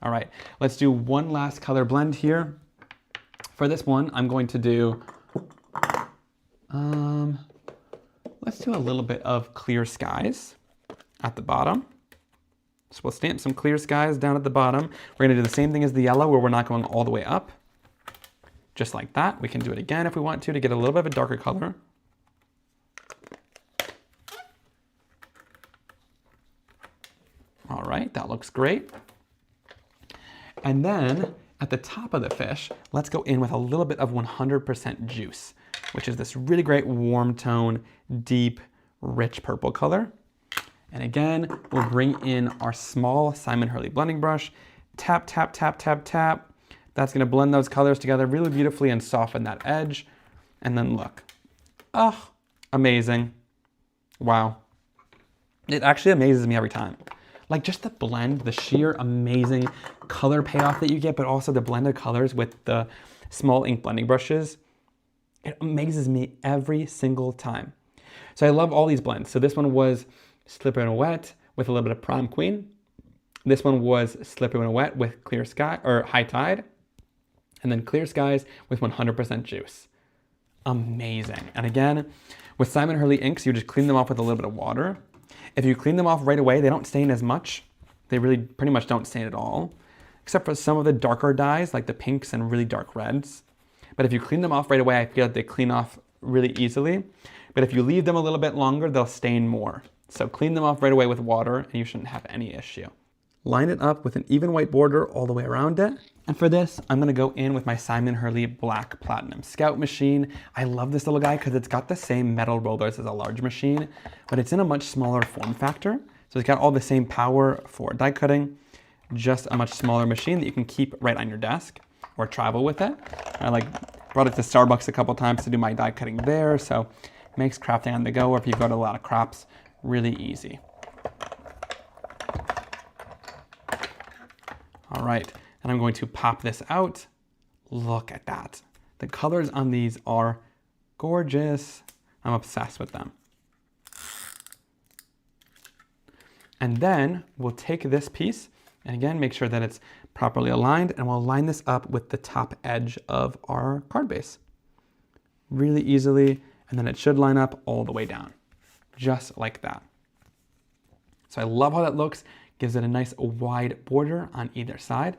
All right, let's do one last color blend here. For this one, I'm going to do, let's do a little bit of Clear Skies at the bottom. So we'll stamp some Clear Skies down at the bottom. We're gonna do the same thing as the yellow, where we're not going all the way up. Just like that. We can do it again if we want to get a little bit of a darker color. All right, that looks great. And then at the top of the fish, let's go in with a little bit of 100% Juice, which is this really great warm tone, deep, rich purple color. And again, we'll bring in our small Simon Hurley blending brush, tap, tap, tap, tap, tap. That's gonna blend those colors together really beautifully and soften that edge. And then look, oh, amazing. Wow. It actually amazes me every time. Like just the blend, the sheer amazing color payoff that you get, but also the blend of colors with the small ink blending brushes. It amazes me every single time. So I love all these blends. So this one was Slippery When Wet with a little bit of Prom Queen. This one was Slippery When Wet with Clear Sky or High Tide. And then Clear Skies with 100% Juice. Amazing. And again, with Simon Hurley inks, you just clean them off with a little bit of water. If you clean them off right away, they don't stain as much. They really pretty much don't stain at all, except for some of the darker dyes like the pinks and really dark reds. But if you clean them off right away, I feel like they clean off really easily. But if you leave them a little bit longer, they'll stain more. So clean them off right away with water and you shouldn't have any issue. Line it up with an even white border all the way around it. And for this, I'm gonna go in with my Simon Hurley Black Platinum Scout machine. I love this little guy because it's got the same metal rollers as a large machine, but it's in a much smaller form factor. So it's got all the same power for die cutting, just a much smaller machine that you can keep right on your desk or travel with it. I brought it to Starbucks a couple times to do my die cutting there, so it makes crafting on the go, or if you've got a lot of crops, really easy. All right, and I'm going to pop this out Look at that. The colors on these are gorgeous. I'm obsessed with them. And then we'll take this piece and again, make sure that it's properly aligned, and we'll line this up with the top edge of our card base. Really easily, and then it should line up all the way down, just like that. So I love how that looks, gives it a nice wide border on either side,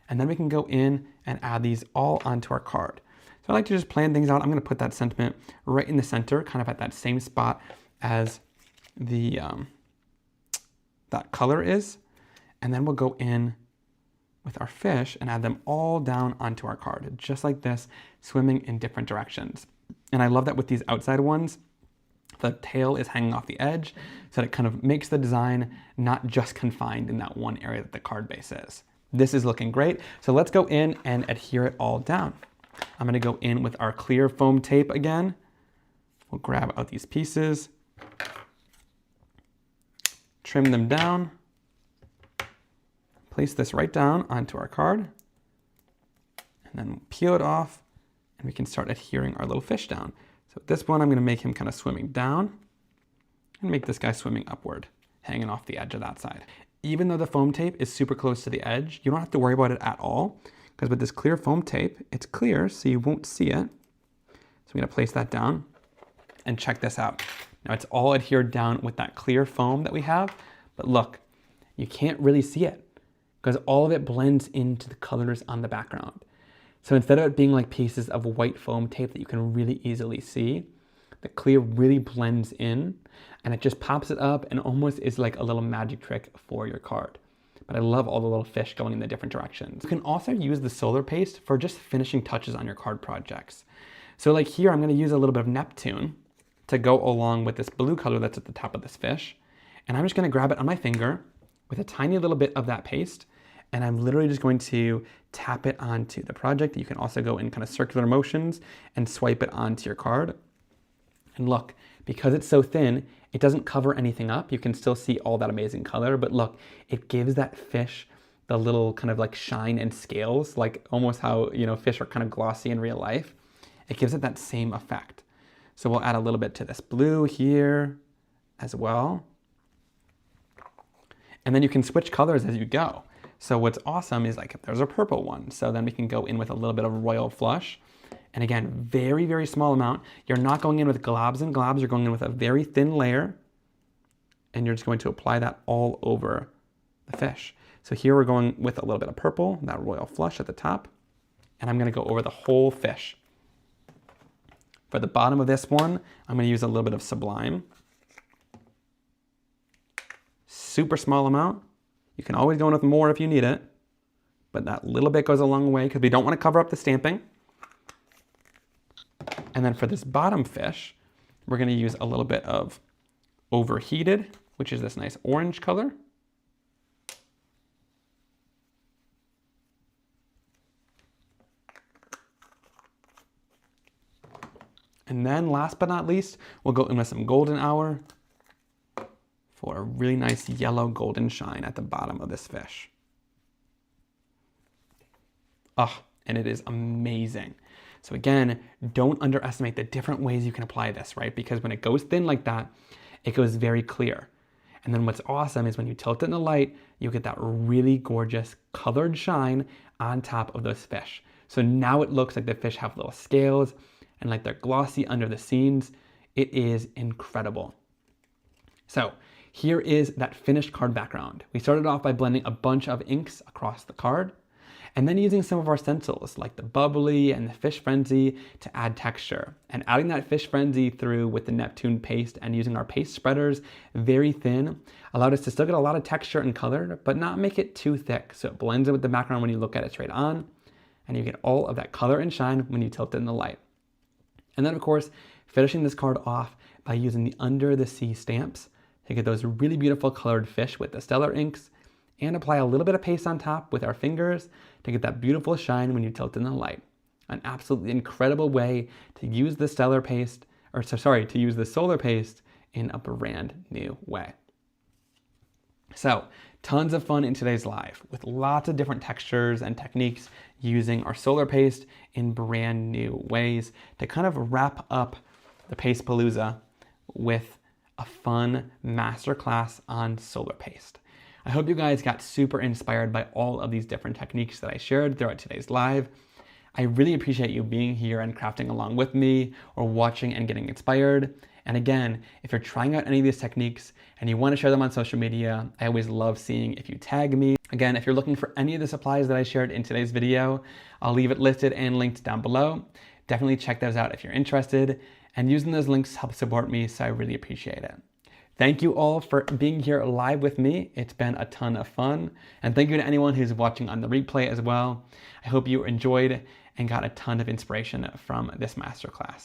and then we can go in and add these all onto our card. So I like to just plan things out. I'm gonna put that sentiment right in the center, kind of at that same spot as the that color is. And then we'll go in with our fish and add them all down onto our card, just like this, swimming in different directions. And I love that with these outside ones, the tail is hanging off the edge, so that it kind of makes the design not just confined in that one area that the card base is. This is looking great. So let's go in and adhere it all down. I'm gonna go in with our clear foam tape again. We'll grab out these pieces, trim them down, place this right down onto our card, and then peel it off, and we can start adhering our little fish down. So at this one, I'm gonna make him kind of swimming down, and make this guy swimming upward, hanging off the edge of that side. Even though the foam tape is super close to the edge, you don't have to worry about it at all, because with this clear foam tape, it's clear, so you won't see it. So I'm gonna place that down, and check this out. Now it's all adhered down with that clear foam that we have, but look, you can't really see it, because all of it blends into the colors on the background. So instead of it being like pieces of white foam tape that you can really easily see, the clear really blends in, and it just pops it up and almost is like a little magic trick for your card. But I love all the little fish going in the different directions. You can also use the solar paste for just finishing touches on your card projects. So like here, I'm gonna use a little bit of Neptune to go along with this blue color that's at the top of this fish. And I'm just gonna grab it on my finger with a tiny little bit of that paste, and I'm literally just going to tap it onto the project. You can also go in kind of circular motions and swipe it onto your card. And look, because it's so thin, it doesn't cover anything up. You can still see all that amazing color, but look, it gives that fish the little kind of like shine and scales, like almost how, you know, fish are kind of glossy in real life. It gives it that same effect. So we'll add a little bit to this blue here as well. And then you can switch colors as you go. So what's awesome is like if there's a purple one, so then we can go in with a little bit of royal flush. And again, very, very small amount. You're not going in with globs and globs, you're going in with a very thin layer, and you're just going to apply that all over the fish. So here we're going with a little bit of purple, that royal flush at the top, and I'm gonna go over the whole fish. For the bottom of this one, I'm gonna use a little bit of Sublime. Super small amount. You can always go in with more if you need it, but that little bit goes a long way because we don't want to cover up the stamping. And then for this bottom fish, we're going to use a little bit of Overheated, which is this nice orange color. And then last but not least, we'll go in with some Golden Hour for a really nice yellow golden shine at the bottom of this fish. Oh, and it is amazing. So again, don't underestimate the different ways you can apply this, right? Because when it goes thin like that, it goes very clear. And then what's awesome is when you tilt it in the light, you get that really gorgeous colored shine on top of those fish. So now it looks like the fish have little scales and like they're glossy under the scenes. It is incredible. So here is that finished card background. We started off by blending a bunch of inks across the card, and then using some of our stencils like the bubbly and the fish frenzy to add texture. And adding that fish frenzy through with the Neptune paste and using our paste spreaders very thin allowed us to still get a lot of texture and color, but not make it too thick. So it blends in with the background when you look at it straight on, and you get all of that color and shine when you tilt it in the light. And then of course, finishing this card off by using the Under the Sea stamps to get those really beautiful colored fish with the stellar inks, and apply a little bit of paste on top with our fingers to get that beautiful shine when you tilt in the light. An absolutely incredible way to use the stellar paste, to use the solar paste in a brand new way. So tons of fun in today's live with lots of different textures and techniques using our solar paste in brand new ways to kind of wrap up the Paste Palooza with a fun masterclass on solar paste. I hope you guys got super inspired by all of these different techniques that I shared throughout today's live. I really appreciate you being here and crafting along with me or watching and getting inspired. And again, if you're trying out any of these techniques and you want to share them on social media, I always love seeing if you tag me. Again, if you're looking for any of the supplies that I shared in today's video, I'll leave it listed and linked down below. Definitely check those out if you're interested, and using those links helps support me, so I really appreciate it. Thank you all for being here live with me. It's been a ton of fun. And thank you to anyone who's watching on the replay as well. I hope you enjoyed and got a ton of inspiration from this masterclass.